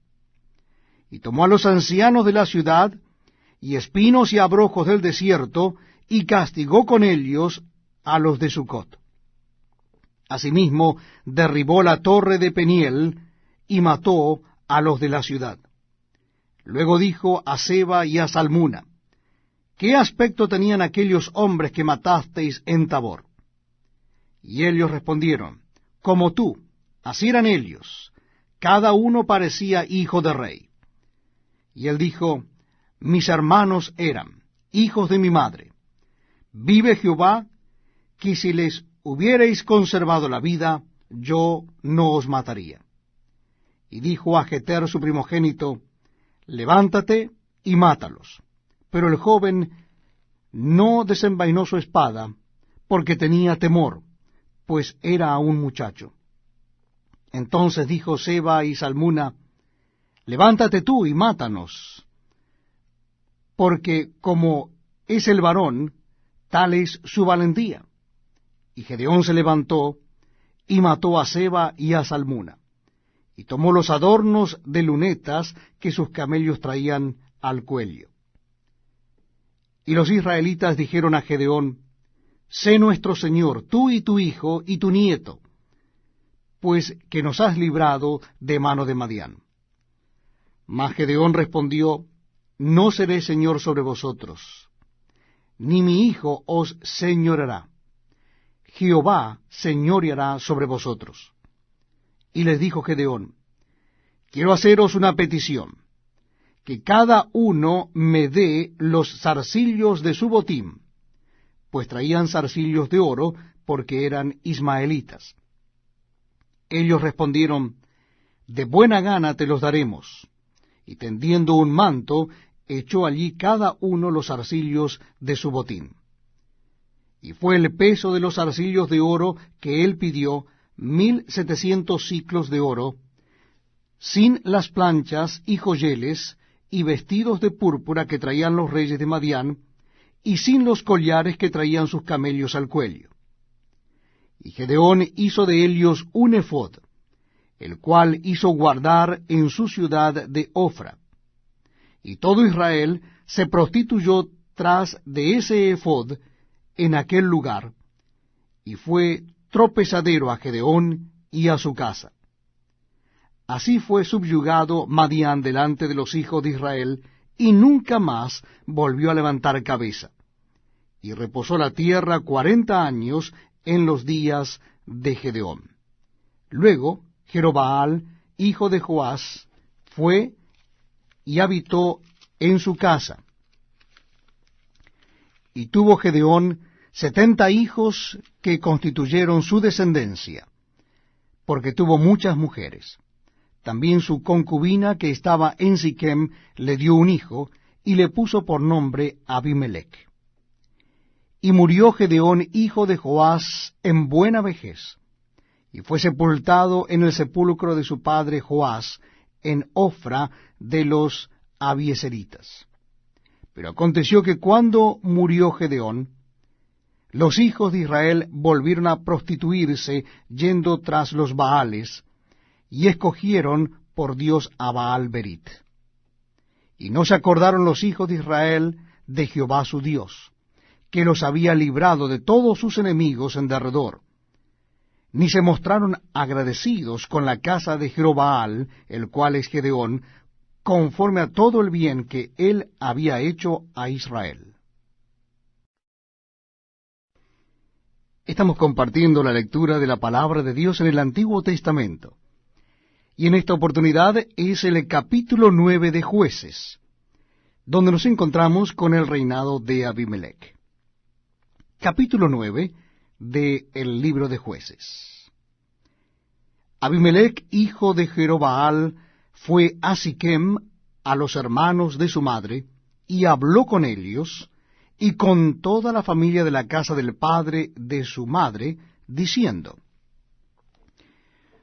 Y tomó a los ancianos de la ciudad, y espinos y abrojos del desierto, y castigó con ellos a los de Sucot. Asimismo, derribó la torre de Peniel, y mató a los de la ciudad. Luego dijo a Seba y a Salmuna, ¿qué aspecto tenían aquellos hombres que matasteis en Tabor? Y ellos respondieron, como tú, así eran ellos, cada uno parecía hijo de rey. Y él dijo, mis hermanos eran hijos de mi madre. Vive Jehová, que si les hubierais conservado la vida, yo no os mataría. Y dijo a Jeter su primogénito, levántate y mátalos. Pero el joven no desenvainó su espada, porque tenía temor, pues era aún muchacho. Entonces dijo Seba y Salmuna, levántate tú y mátanos, porque como es el varón, tal es su valentía. Y Gedeón se levantó y mató a Seba y a Salmuna, y tomó los adornos de lunetas que sus camellos traían al cuello. Y los israelitas dijeron a Gedeón, sé nuestro señor, tú y tu hijo y tu nieto, pues que nos has librado de mano de Madián. Mas Gedeón respondió, no seré señor sobre vosotros, ni mi hijo os señoreará. Jehová señoreará sobre vosotros. Y les dijo Gedeón, quiero haceros una petición, que cada uno me dé los zarcillos de su botín, pues traían zarcillos de oro, porque eran ismaelitas. Ellos respondieron, de buena gana te los daremos. Y tendiendo un manto, echó allí cada uno los zarcillos de su botín. Y fue el peso de los zarcillos de oro que él pidió, 1700 siclos de oro, sin las planchas y joyeles y vestidos de púrpura que traían los reyes de Madián, y sin los collares que traían sus camellos al cuello. Y Gedeón hizo de ellos un efod, el cual hizo guardar en su ciudad de Ofra. Y todo Israel se prostituyó tras de ese efod en aquel lugar, y fue tropezadero a Gedeón y a su casa. Así fue subyugado Madián delante de los hijos de Israel, y nunca más volvió a levantar cabeza. Y reposó la tierra 40 años en los días de Gedeón. Luego Jerobaal, hijo de Joás, fue y habitó en su casa. Y tuvo Gedeón 70 hijos que constituyeron su descendencia, porque tuvo muchas mujeres. También su concubina que estaba en Siquem le dio un hijo, y le puso por nombre Abimelech. Y murió Gedeón, hijo de Joás, en buena vejez, y fue sepultado en el sepulcro de su padre Joás, en Ofra de los Abieseritas. Pero aconteció que cuando murió Gedeón, los hijos de Israel volvieron a prostituirse yendo tras los Baales, y escogieron por Dios a Baal Berit. Y no se acordaron los hijos de Israel de Jehová su Dios, que los había librado de todos sus enemigos en derredor, ni se mostraron agradecidos con la casa de Jerobaal, el cual es Gedeón, conforme a todo el bien que él había hecho a Israel. Estamos compartiendo la lectura de la palabra de Dios en el Antiguo Testamento. Y en esta oportunidad es el capítulo 9 de Jueces, donde nos encontramos con el reinado de Abimelech. Capítulo 9 del libro de Jueces. Abimelech, hijo de Jerobaal, fue a Siquem, a los hermanos de su madre, y habló con ellos, y con toda la familia de la casa del padre de su madre, diciendo,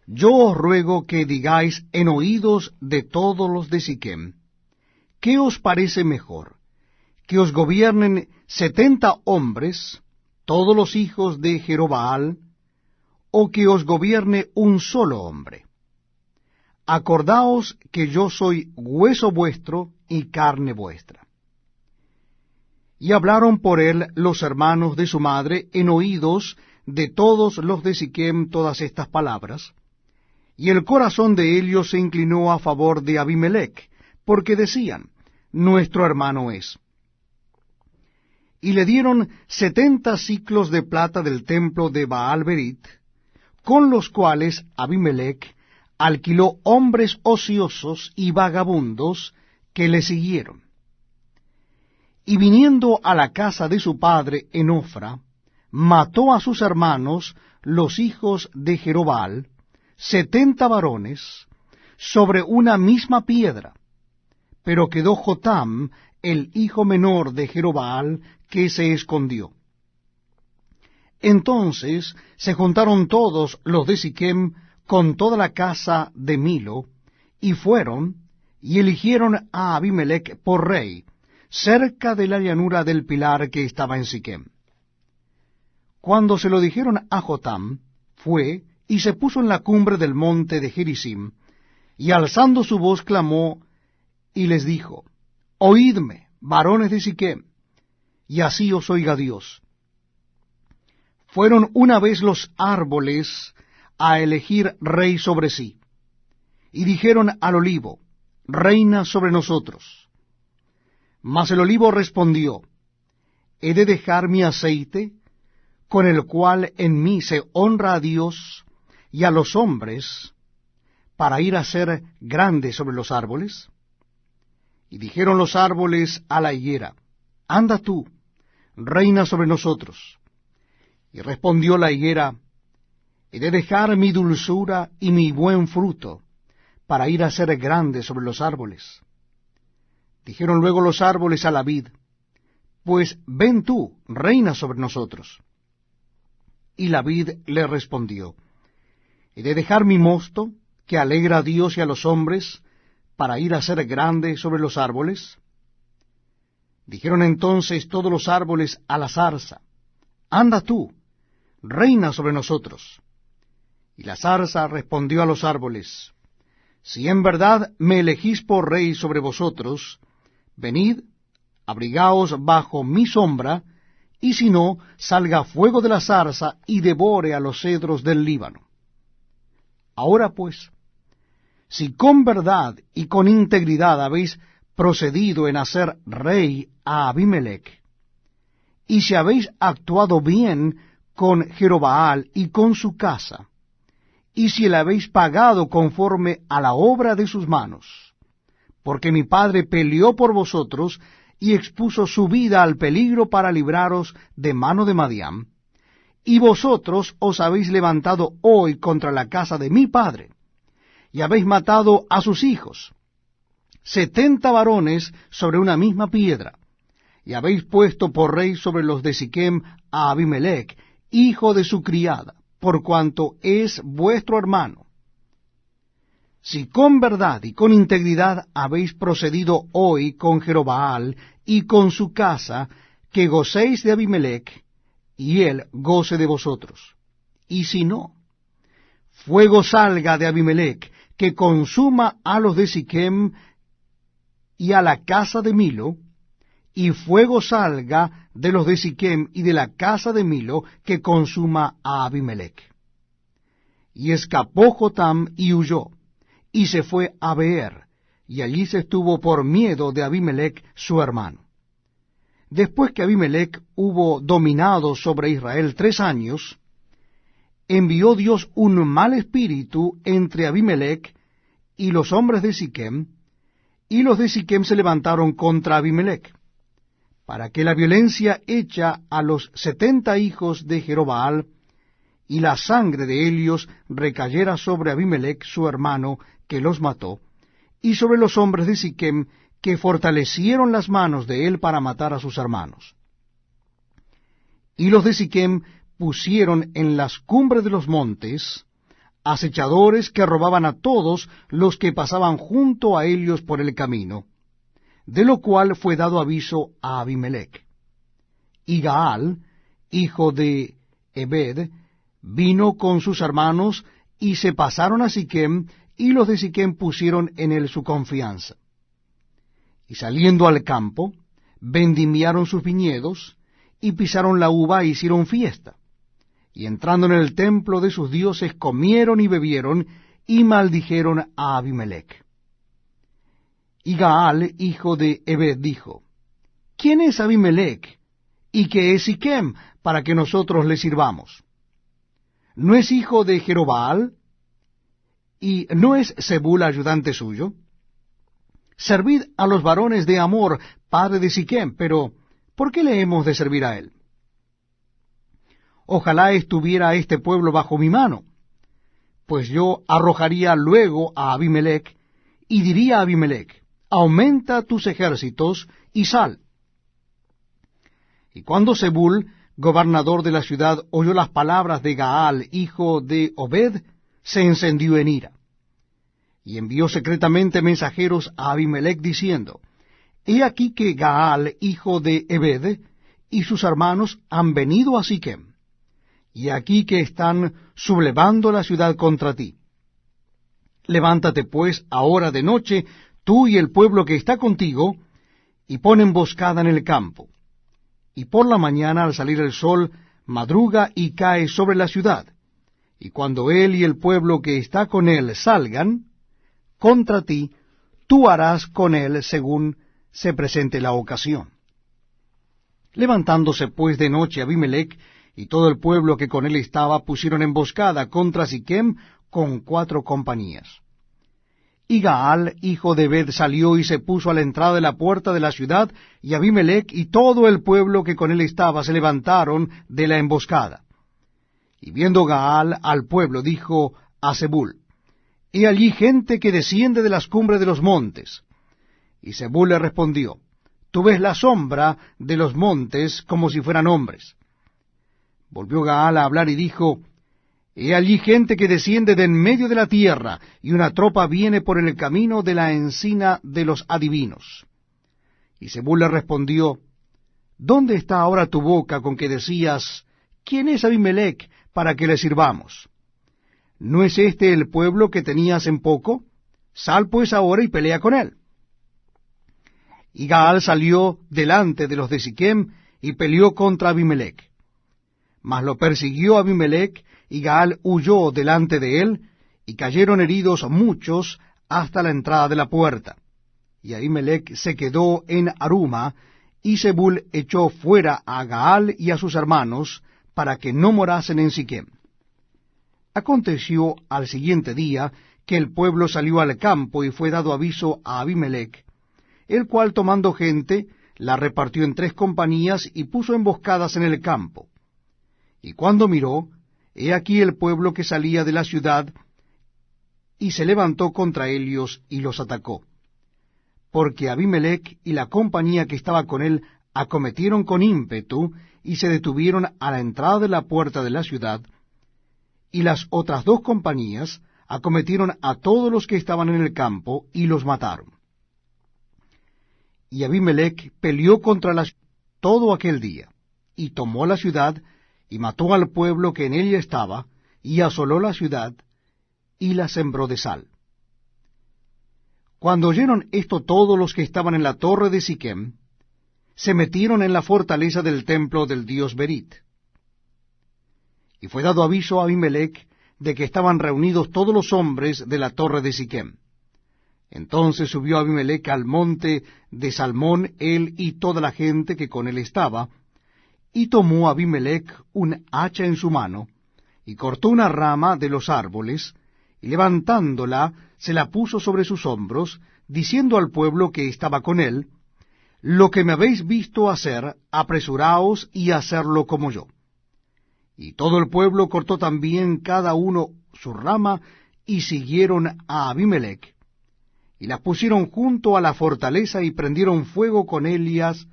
yo os ruego que digáis en oídos de todos los de Siquem, ¿qué os parece mejor? ¿Que os gobiernen 70 hombres, todos los hijos de Jerobaal, o que os gobierne un solo hombre? Acordaos que yo soy hueso vuestro y carne vuestra. Y hablaron por él los hermanos de su madre en oídos de todos los de Siquem todas estas palabras, y el corazón de ellos se inclinó a favor de Abimelech, porque decían, nuestro hermano es. Y le dieron 70 siclos de plata del templo de Baal Berit, con los cuales Abimelech alquiló hombres ociosos y vagabundos que le siguieron. Y viniendo a la casa de su padre en Ofra, mató a sus hermanos, los hijos de Jerobbaal, 70 varones, sobre una misma piedra. Pero quedó Jotam, el hijo menor de Jerobbaal, que se escondió. Entonces se juntaron todos los de Siquem con toda la casa de Milo, y fueron y eligieron a Abimelech por rey, cerca de la llanura del pilar que estaba en Siquem. Cuando se lo dijeron a Jotam, fue y se puso en la cumbre del monte de Gerizim, y alzando su voz clamó, y les dijo, Oídme, varones de Siquem, y así os oiga Dios. Fueron una vez los árboles a elegir rey sobre sí, y dijeron al olivo, reina sobre nosotros. Mas el olivo respondió, ¿he de dejar mi aceite, con el cual en mí se honra a Dios y a los hombres, para ir a ser grande sobre los árboles? Y dijeron los árboles a la higuera, anda tú, reina sobre nosotros. Y respondió la higuera, he de dejar mi dulzura y mi buen fruto, para ir a ser grande sobre los árboles. Dijeron luego los árboles a la vid, pues ven tú, reina sobre nosotros. Y la vid le respondió, he de dejar mi mosto, que alegra a Dios y a los hombres, para ir a ser grande sobre los árboles. Dijeron entonces todos los árboles a la zarza, anda tú, reina sobre nosotros. Y la zarza respondió a los árboles, si en verdad me elegís por rey sobre vosotros, venid, abrigaos bajo mi sombra, y si no, salga fuego de la zarza y devore a los cedros del Líbano. Ahora pues, si con verdad y con integridad habéis procedido en hacer rey a Abimelech, y si habéis actuado bien con Jerobbaal y con su casa, y si le habéis pagado conforme a la obra de sus manos, porque mi padre peleó por vosotros y expuso su vida al peligro para libraros de mano de Madián, y vosotros os habéis levantado hoy contra la casa de mi padre, y habéis matado a sus hijos, 70 varones sobre una misma piedra, y habéis puesto por rey sobre los de Siquem a Abimelech, hijo de su criada, por cuanto es vuestro hermano. Si con verdad y con integridad habéis procedido hoy con Jerobbaal y con su casa, que gocéis de Abimelech, y él goce de vosotros. Y si no, fuego salga de Abimelech, que consuma a los de Siquem y a la casa de Milo, y fuego salga de los de Siquem y de la casa de Milo, que consuma a Abimelech. Y escapó Jotam y huyó, y se fue a Beer, y allí se estuvo por miedo de Abimelech su hermano. Después que Abimelech hubo dominado sobre Israel 3 años, envió Dios un mal espíritu entre Abimelech y los hombres de Siquem, y los de Siquem se levantaron contra Abimelech, para que la violencia hecha a los 70 hijos de Jerobbaal y la sangre de ellos recayera sobre Abimelech su hermano, que los mató, y sobre los hombres de Siquem, que fortalecieron las manos de él para matar a sus hermanos. Y los de Siquem pusieron en las cumbres de los montes acechadores que robaban a todos los que pasaban junto a ellos por el camino, de lo cual fue dado aviso a Abimelech. Y Gaal, hijo de Ebed, vino con sus hermanos, y se pasaron a Siquem, y los de Siquem pusieron en él su confianza. Y saliendo al campo, vendimiaron sus viñedos, y pisaron la uva e hicieron fiesta. Y entrando en el templo de sus dioses, comieron y bebieron, y maldijeron a Abimelech. Y Gaal, hijo de Ebed, dijo, ¿quién es Abimelech, y qué es Siquem, para que nosotros le sirvamos? ¿No es hijo de Jerobbaal? ¿Y no es Zebul ayudante suyo? Servid a los varones de Amor, padre de Siquem, pero ¿por qué le hemos de servir a él? ojalá estuviera este pueblo bajo mi mano, pues yo arrojaría luego a Abimelech, y diría a Abimelech, aumenta tus ejércitos y sal. Y cuando Zebul, gobernador de la ciudad, oyó las palabras de Gaal, hijo de Obed, se encendió en ira, y envió secretamente mensajeros a Abimelech, diciendo, he aquí que Gaal, hijo de Ebed, y sus hermanos han venido a Siquem, y aquí que están sublevando la ciudad contra ti. Levántate pues ahora de noche, tú y el pueblo que está contigo, y pon emboscada en el campo. Y por la mañana, al salir el sol, madruga y cae sobre la ciudad. Y cuando él y el pueblo que está con él salgan contra ti, tú harás con él según se presente la ocasión. Levantándose pues de noche Abimelech y todo el pueblo que con él estaba pusieron emboscada contra Siquem con 4 compañías. Y Gaal, hijo de Ebed, salió y se puso a la entrada de la puerta de la ciudad, y Abimelech y todo el pueblo que con él estaba se levantaron de la emboscada. Y viendo Gaal al pueblo, dijo a Zebul, he allí gente que desciende de las cumbres de los montes. Y Zebul le respondió, tú ves la sombra de los montes como si fueran hombres. Volvió Gaal a hablar y dijo, he allí gente que desciende de en medio de la tierra, y una tropa viene por el camino de la encina de los adivinos. Y Zebul le respondió, ¿dónde está ahora tu boca con que decías, ¿quién es Abimelech para que le sirvamos? ¿No es este el pueblo que tenías en poco? Sal pues ahora y pelea con él. Y Gaal salió delante de los de Siquem y peleó contra Abimelech. Mas lo persiguió Abimelech, y Gaal huyó delante de él, y cayeron heridos muchos hasta la entrada de la puerta. Y Abimelech se quedó en Aruma, y Zebul echó fuera a Gaal y a sus hermanos, para que no morasen en Siquem. Aconteció al siguiente día que el pueblo salió al campo, y fue dado aviso a Abimelech, el cual tomando gente, la repartió en 3 compañías, y puso emboscadas en el campo. Y cuando miró, he aquí el pueblo que salía de la ciudad, y se levantó contra ellos y los atacó. Porque Abimelech y la compañía que estaba con él acometieron con ímpetu, y se detuvieron a la entrada de la puerta de la ciudad, y las otras 2 compañías acometieron a todos los que estaban en el campo, y los mataron. Y Abimelech peleó contra la ciudad todo aquel día, y tomó la ciudad, y mató al pueblo que en ella estaba, y asoló la ciudad, y la sembró de sal. Cuando oyeron esto todos los que estaban en la torre de Siquem, se metieron en la fortaleza del templo del dios Berit. Y fue dado aviso a Abimelech de que estaban reunidos todos los hombres de la torre de Siquem. Entonces subió Abimelech al monte de Salmón, él y toda la gente que con él estaba, y tomó Abimelech un hacha en su mano, y cortó una rama de los árboles, y levantándola, se la puso sobre sus hombros, diciendo al pueblo que estaba con él, lo que me habéis visto hacer, apresuraos y hacerlo como yo. Y todo el pueblo cortó también cada uno su rama, y siguieron a Abimelech, y las pusieron junto a la fortaleza, y prendieron fuego con ellas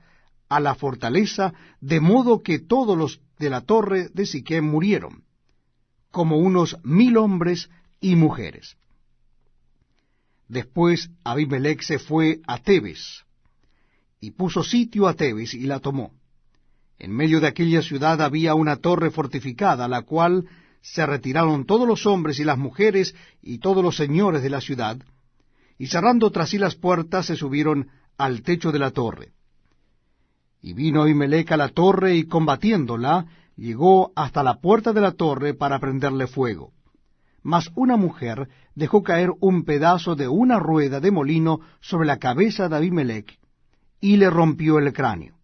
a la fortaleza, de modo que todos los de la torre de Siquem murieron, como unos 1000 hombres y mujeres. Después Abimelech se fue a Tebes, y puso sitio a Tebes, y la tomó. En medio de aquella ciudad había una torre fortificada, a la cual se retiraron todos los hombres y las mujeres, y todos los señores de la ciudad, y cerrando tras sí las puertas, se subieron al techo de la torre. Y vino Abimelech a la torre, y combatiéndola, llegó hasta la puerta de la torre para prenderle fuego. Mas una mujer dejó caer un pedazo de una rueda de molino sobre la cabeza de Abimelech, y le rompió el cráneo.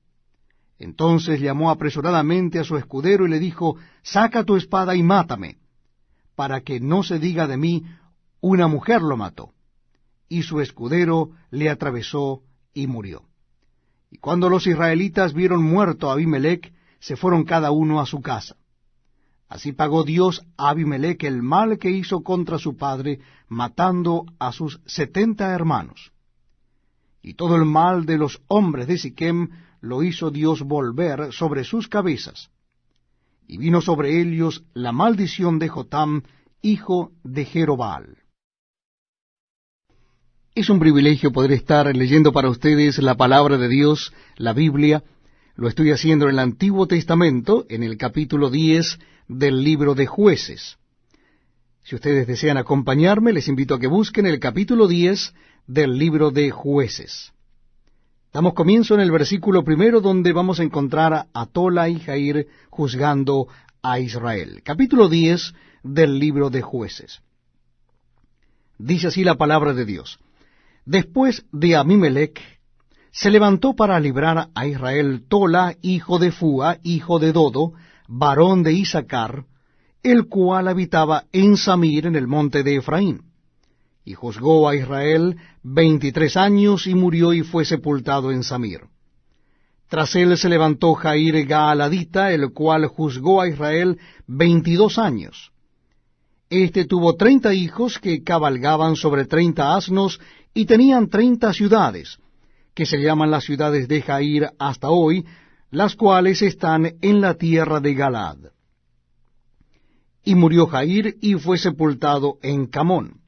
Entonces llamó apresuradamente a su escudero, y le dijo, saca tu espada y mátame, para que no se diga de mí, una mujer lo mató. Y su escudero le atravesó y murió. Y cuando los israelitas vieron muerto a Abimelech, se fueron cada uno a su casa. Así pagó Dios a Abimelech el mal que hizo contra su padre, matando a sus 70 hermanos. Y todo el mal de los hombres de Siquem lo hizo Dios volver sobre sus cabezas. Y vino sobre ellos la maldición de Jotam, hijo de Jerobbaal. Es un privilegio poder estar leyendo para ustedes la palabra de Dios, la Biblia. Lo estoy haciendo en el Antiguo Testamento, en el capítulo 10 del libro de Jueces. Si ustedes desean acompañarme, les invito a que busquen el capítulo 10 del libro de Jueces. Damos comienzo en el versículo 1, donde vamos a encontrar a Tola y Jair juzgando a Israel. Capítulo 10 del libro de Jueces. Dice así la palabra de Dios. Después de Abimelech, se levantó para librar a Israel Tola, hijo de Fúa, hijo de Dodo, varón de Isaacar, el cual habitaba en Samir, en el monte de Efraín. Y juzgó a Israel 23 años, y murió y fue sepultado en Samir. Tras él se levantó Jair Gaaladita, el cual juzgó a Israel 22 años. Este tuvo 30 hijos que cabalgaban sobre 30 asnos, y tenían 30 ciudades, que se llaman las ciudades de Jair hasta hoy, las cuales están en la tierra de Galaad. Y murió Jair y fue sepultado en Camón.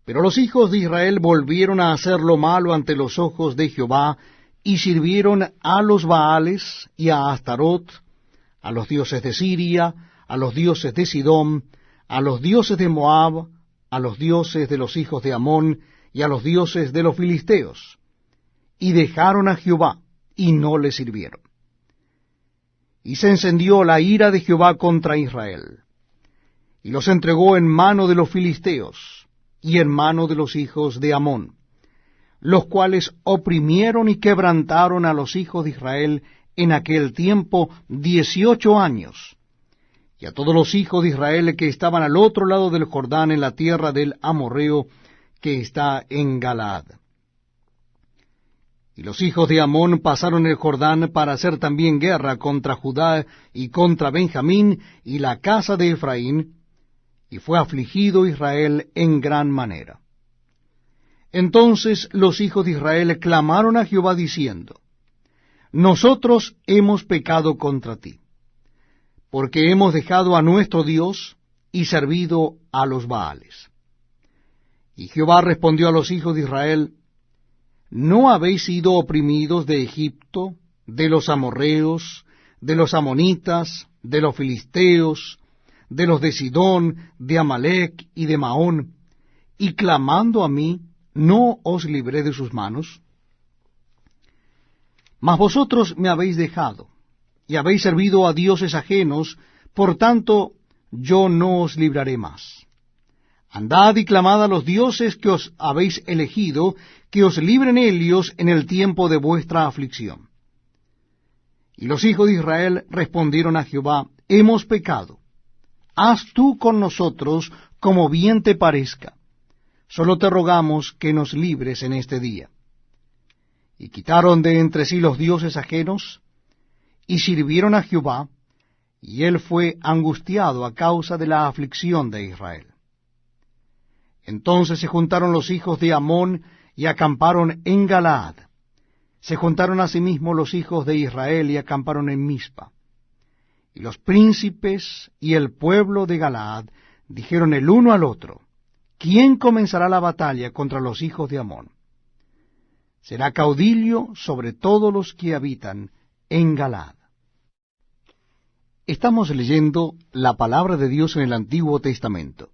Pero los hijos de Israel volvieron a hacer lo malo ante los ojos de Jehová, y sirvieron a los Baales y a Astarot, a los dioses de Siria, a los dioses de Sidón, a los dioses de Moab, a los dioses de los hijos de Amón, y a los dioses de los filisteos, y dejaron a Jehová, y no le sirvieron. Y se encendió la ira de Jehová contra Israel, y los entregó en mano de los filisteos, y en mano de los hijos de Amón, los cuales oprimieron y quebrantaron a los hijos de Israel en aquel tiempo 18 años, y a todos los hijos de Israel que estaban al otro lado del Jordán, en la tierra del Amorreo, que está en Galaad. Y los hijos de Amón pasaron el Jordán para hacer también guerra contra Judá y contra Benjamín y la casa de Efraín, y fue afligido Israel en gran manera. Entonces los hijos de Israel clamaron a Jehová diciendo: Nosotros hemos pecado contra ti, porque hemos dejado a nuestro Dios y servido a los Baales. Y Jehová respondió a los hijos de Israel: ¿No habéis sido oprimidos de Egipto, de los amorreos, de los amonitas, de los filisteos, de los de Sidón, de Amalec y de Maón, y clamando a mí, no os libré de sus manos? Mas vosotros me habéis dejado, y habéis servido a dioses ajenos, por tanto yo no os libraré más. Andad y clamad a los dioses que os habéis elegido, que os libren ellos en el tiempo de vuestra aflicción. Y los hijos de Israel respondieron a Jehová: Hemos pecado. Haz tú con nosotros como bien te parezca. Solo te rogamos que nos libres en este día. Y quitaron de entre sí los dioses ajenos, y sirvieron a Jehová, y él fue angustiado a causa de la aflicción de Israel. Entonces se juntaron los hijos de Amón y acamparon en Galaad. Se juntaron asimismo los hijos de Israel y acamparon en Mizpa. Y los príncipes y el pueblo de Galaad dijeron el uno al otro: ¿Quién comenzará la batalla contra los hijos de Amón? Será caudillo sobre todos los que habitan en Galaad. Estamos leyendo la palabra de Dios en el Antiguo Testamento.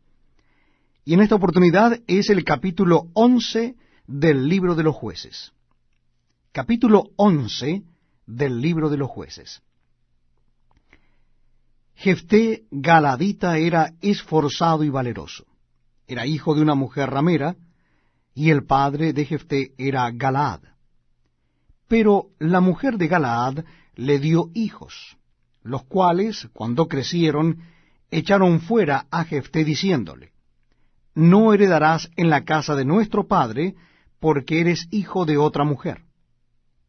Y en esta oportunidad es el capítulo 11 del libro de los Jueces. Capítulo 11 del libro de los Jueces. Jefté Galadita era esforzado y valeroso. Era hijo de una mujer ramera, y el padre de Jefté era Galaad. Pero la mujer de Galaad le dio hijos, los cuales, cuando crecieron, echaron fuera a Jefté diciéndole: No heredarás en la casa de nuestro padre, porque eres hijo de otra mujer.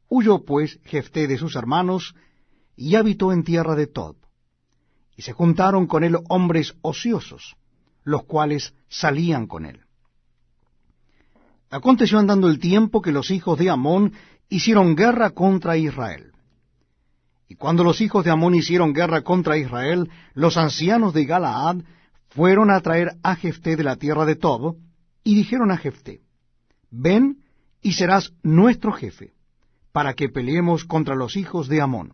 Huyó pues Jefté de sus hermanos, y habitó en tierra de Tob. y se juntaron con él hombres ociosos, los cuales salían con él. Aconteció andando el tiempo que los hijos de Amón hicieron guerra contra Israel. Y cuando los hijos de Amón hicieron guerra contra Israel, los ancianos de Galaad fueron a traer a Jefté de la tierra de Tob, y dijeron a Jefté: Ven y serás nuestro jefe, para que peleemos contra los hijos de Amón.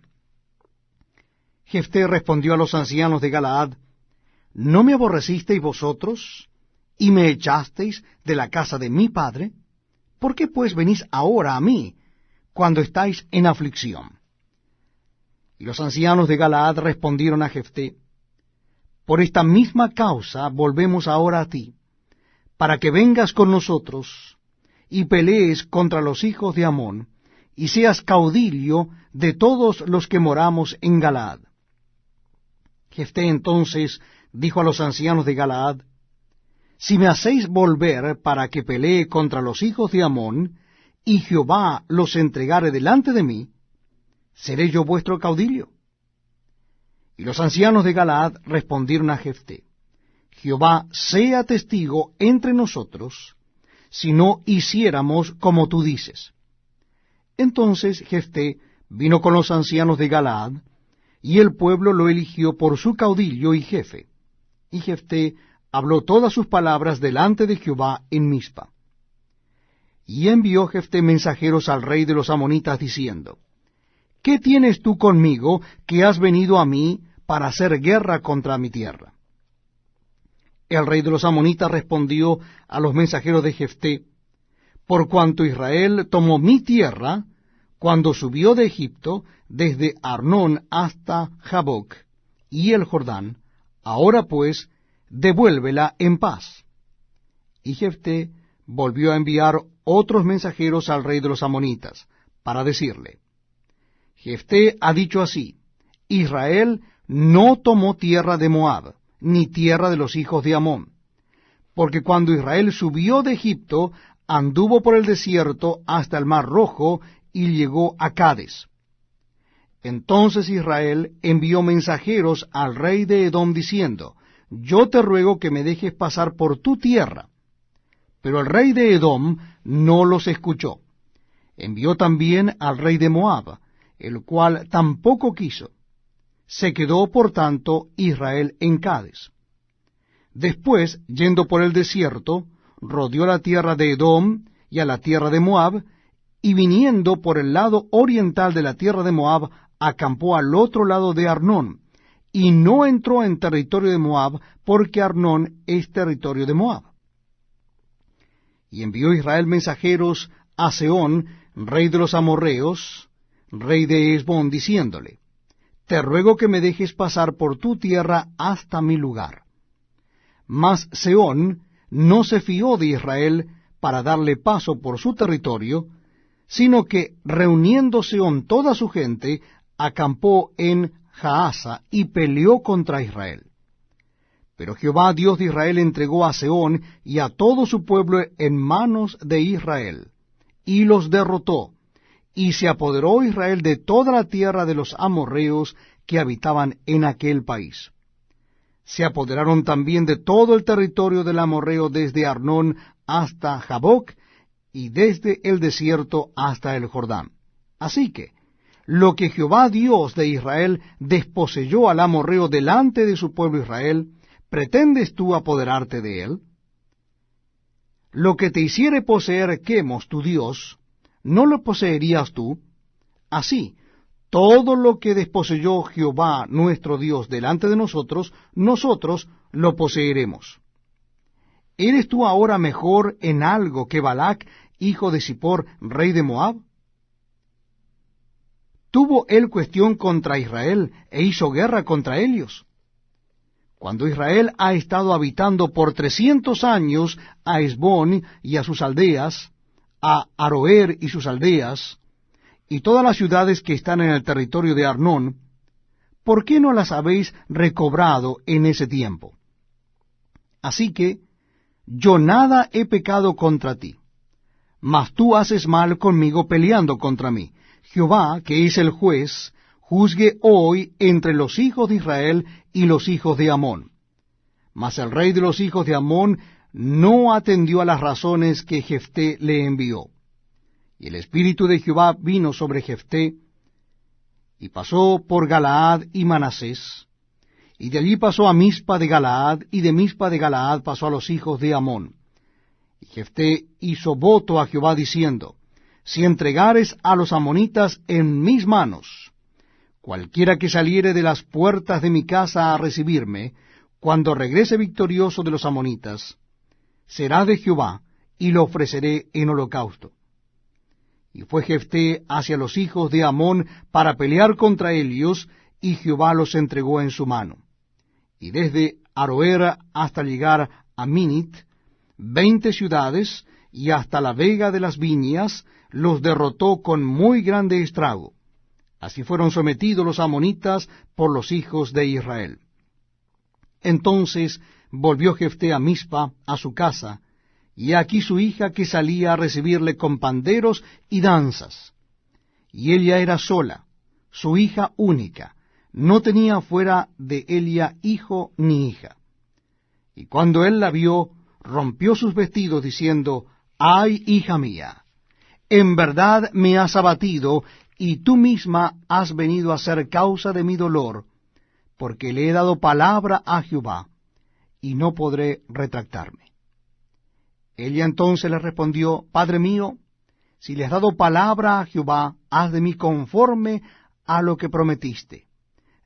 Jefté respondió a los ancianos de Galaad: ¿No me aborrecisteis vosotros, y me echasteis de la casa de mi padre? ¿Por qué pues venís ahora a mí, cuando estáis en aflicción? Y los ancianos de Galaad respondieron a Jefté: Por esta misma causa volvemos ahora a ti, para que vengas con nosotros, y pelees contra los hijos de Amón, y seas caudillo de todos los que moramos en Galaad. Jefté entonces dijo a los ancianos de Galaad: Si me hacéis volver para que pelee contra los hijos de Amón, y Jehová los entregare delante de mí, ¿seré yo vuestro caudillo? Y los ancianos de Galaad respondieron a Jefté: Jehová sea testigo entre nosotros, si no hiciéramos como tú dices. Entonces Jefté vino con los ancianos de Galaad, y el pueblo lo eligió por su caudillo y jefe. Y Jefté habló todas sus palabras delante de Jehová en Mizpa. Y envió Jefté mensajeros al rey de los amonitas, diciendo: ¿Qué tienes tú conmigo, que has venido a mí para hacer guerra contra mi tierra? El rey de los amonitas respondió a los mensajeros de Jefté: Por cuanto Israel tomó mi tierra, cuando subió de Egipto, desde Arnón hasta Jaboc y el Jordán, ahora pues, devuélvela en paz. Y Jefté volvió a enviar otros mensajeros al rey de los amonitas, para decirle: Jefté ha dicho así: Israel no tomó tierra de Moab, ni tierra de los hijos de Amón, porque cuando Israel subió de Egipto, anduvo por el desierto hasta el mar Rojo, y llegó a Cades. Entonces Israel envió mensajeros al rey de Edom, diciendo: Yo te ruego que me dejes pasar por tu tierra. Pero el rey de Edom no los escuchó. Envió también al rey de Moab, el cual tampoco quiso. Se quedó, por tanto, Israel en Cades. Después, yendo por el desierto, rodeó la tierra de Edom y a la tierra de Moab, y viniendo por el lado oriental de la tierra de Moab, acampó al otro lado de Arnón, y no entró en territorio de Moab, porque Arnón es territorio de Moab. Y envió Israel mensajeros a Sehón, rey de los amorreos, rey de Hesbón, diciéndole: Te ruego que me dejes pasar por tu tierra hasta mi lugar. Mas Sehón no se fió de Israel para darle paso por su territorio, sino que, reuniendo Sehón toda su gente, acampó en Jaasa y peleó contra Israel. Pero Jehová, Dios de Israel, entregó a Sehón y a todo su pueblo en manos de Israel, y los derrotó, y se apoderó Israel de toda la tierra de los amorreos que habitaban en aquel país. Se apoderaron también de todo el territorio del amorreo desde Arnón hasta Jaboc, y desde el desierto hasta el Jordán. Así que, lo que Jehová Dios de Israel desposeyó al amorreo delante de su pueblo Israel, ¿pretendes tú apoderarte de él? Lo que te hiciere poseer Quemos, tu Dios, ¿no lo poseerías tú? Así, todo lo que desposeyó Jehová nuestro Dios delante de nosotros, nosotros lo poseeremos. ¿Eres tú ahora mejor en algo que Balac, hijo de Zippor, rey de Moab? ¿Tuvo él cuestión contra Israel e hizo guerra contra ellos? Cuando Israel ha estado habitando por 300 años a Hesbón y a sus aldeas, a Aroer y sus aldeas, y todas las ciudades que están en el territorio de Arnón, ¿por qué no las habéis recobrado en ese tiempo? Así que, yo nada he pecado contra ti, mas tú haces mal conmigo peleando contra mí. Jehová, que es el juez, juzgue hoy entre los hijos de Israel y los hijos de Amón. Mas el rey de los hijos de Amón no atendió a las razones que Jefté le envió. Y el espíritu de Jehová vino sobre Jefté, y pasó por Galaad y Manasés, y de allí pasó a Mizpa de Galaad, y de Mizpa de Galaad pasó a los hijos de Amón. Y Jefté hizo voto a Jehová diciendo, si entregares a los amonitas en mis manos, cualquiera que saliere de las puertas de mi casa a recibirme, cuando regrese victorioso de los amonitas, será de Jehová, y lo ofreceré en holocausto. Y fue Jefté hacia los hijos de Amón para pelear contra ellos, y Jehová los entregó en su mano. Y desde Aroer hasta llegar a Minit, 20 ciudades, y hasta la vega de las viñas, los derrotó con muy grande estrago. Así fueron sometidos los amonitas por los hijos de Israel. Entonces volvió Jefté a Mizpa, a su casa, y aquí su hija que salía a recibirle con panderos y danzas. Y ella era sola, su hija única, no tenía fuera de ella hijo ni hija. Y cuando él la vio, rompió sus vestidos, diciendo, ¡ay, hija mía! En verdad me has abatido, y tú misma has venido a ser causa de mi dolor, porque le he dado palabra a Jehová, y no podré retractarme. Ella entonces le respondió, Padre mío, si le has dado palabra a Jehová, haz de mí conforme a lo que prometiste,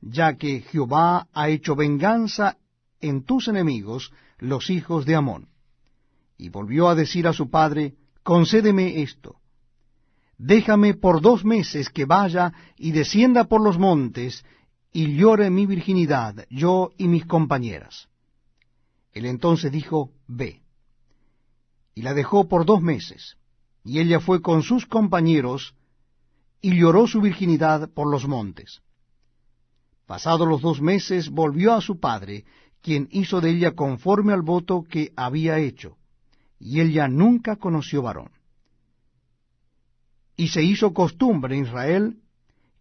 ya que Jehová ha hecho venganza en tus enemigos, los hijos de Amón. Y volvió a decir a su padre, concédeme esto, déjame por 2 meses que vaya y descienda por los montes, y llore mi virginidad, yo y mis compañeras. Él entonces dijo, ve. Y la dejó por 2 meses, y ella fue con sus compañeros, y lloró su virginidad por los montes. Pasados los 2 meses, volvió a su padre, quien hizo de ella conforme al voto que había hecho, y ella nunca conoció varón. Y se hizo costumbre en Israel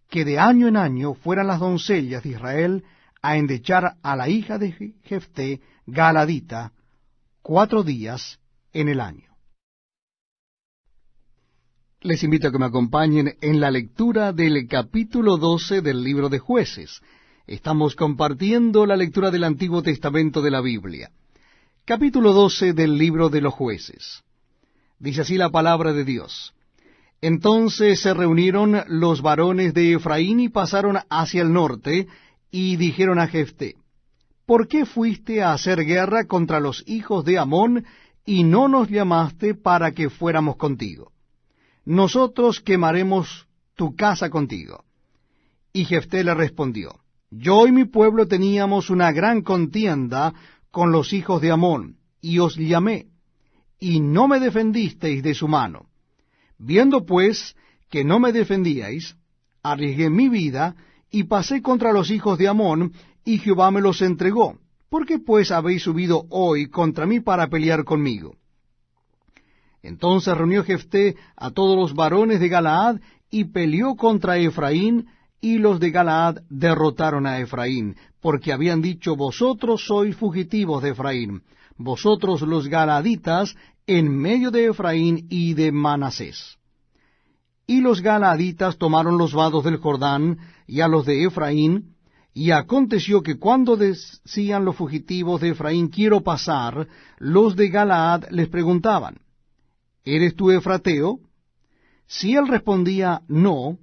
que de año en año fueran las doncellas de Israel a endechar a la hija de Jefté, Galadita, 4 días en el año. Les invito a que me acompañen en la lectura del capítulo 12 del libro de Jueces. Estamos compartiendo la lectura del Antiguo Testamento de la Biblia. Capítulo 12 del libro de los Jueces. Dice así la palabra de Dios. Entonces se reunieron los varones de Efraín y pasaron hacia el norte, y dijeron a Jefté, ¿por qué fuiste a hacer guerra contra los hijos de Amón, y no nos llamaste para que fuéramos contigo? Nosotros quemaremos tu casa contigo. Y Jefté le respondió, yo y mi pueblo teníamos una gran contienda con los hijos de Amón, y os llamé, y no me defendisteis de su mano. Viendo pues que no me defendíais, arriesgué mi vida, y pasé contra los hijos de Amón, y Jehová me los entregó. ¿Por qué pues habéis subido hoy contra mí para pelear conmigo? Entonces reunió Jefté a todos los varones de Galaad, y peleó contra Efraín, y los de Galaad derrotaron a Efraín, porque habían dicho, vosotros sois fugitivos de Efraín, vosotros los galaaditas, en medio de Efraín y de Manasés. Y los galaaditas tomaron los vados del Jordán, y a los de Efraín, y aconteció que cuando decían los fugitivos de Efraín, quiero pasar, los de Galaad les preguntaban, ¿eres tú efrateo? Si él respondía, no,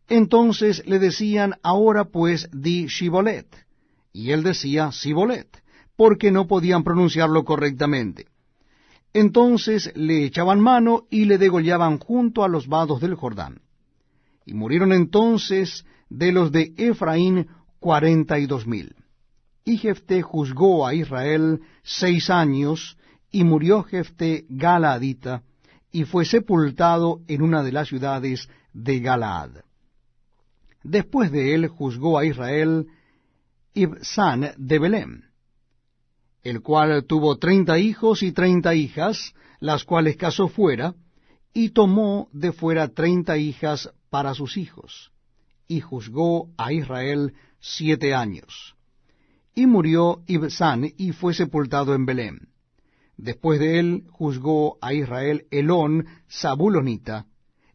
entonces le decían, ahora pues di Shibolet. Y él decía Sibolet, porque no podían pronunciarlo correctamente. Entonces le echaban mano y le degollaban junto a los vados del Jordán. Y murieron entonces de los de Efraín 42,000. Y Jefté juzgó a Israel 6 años, y murió Jefté Galaadita, y fue sepultado en una de las ciudades de Galaad. Después de él juzgó a Israel Ibsán de Belem, el cual tuvo 30 hijos y 30 hijas, las cuales casó fuera, y tomó de fuera 30 hijas para sus hijos. y juzgó a Israel 7 años. Y murió Ibsán, y fue sepultado en Belén. Después de él juzgó a Israel Elón Zabulonita,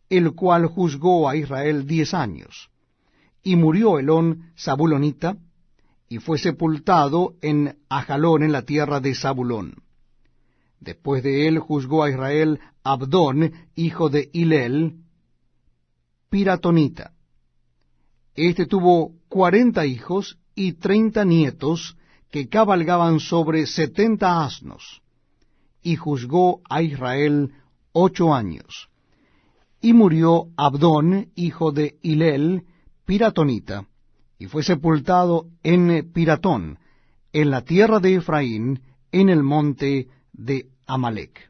el cual juzgó a Israel 10 años. Y murió Elón Zabulonita, y fue sepultado en Ajalón, en la tierra de Zabulón. Después de él juzgó a Israel Abdón, hijo de Hilel, Piratonita. Este tuvo 40 hijos y 30 nietos, que cabalgaban sobre 70 asnos, y juzgó a Israel 8 años. Y murió Abdón, hijo de Hilel, Piratonita, y fue sepultado en Piratón, en la tierra de Efraín, en el monte de Amalec.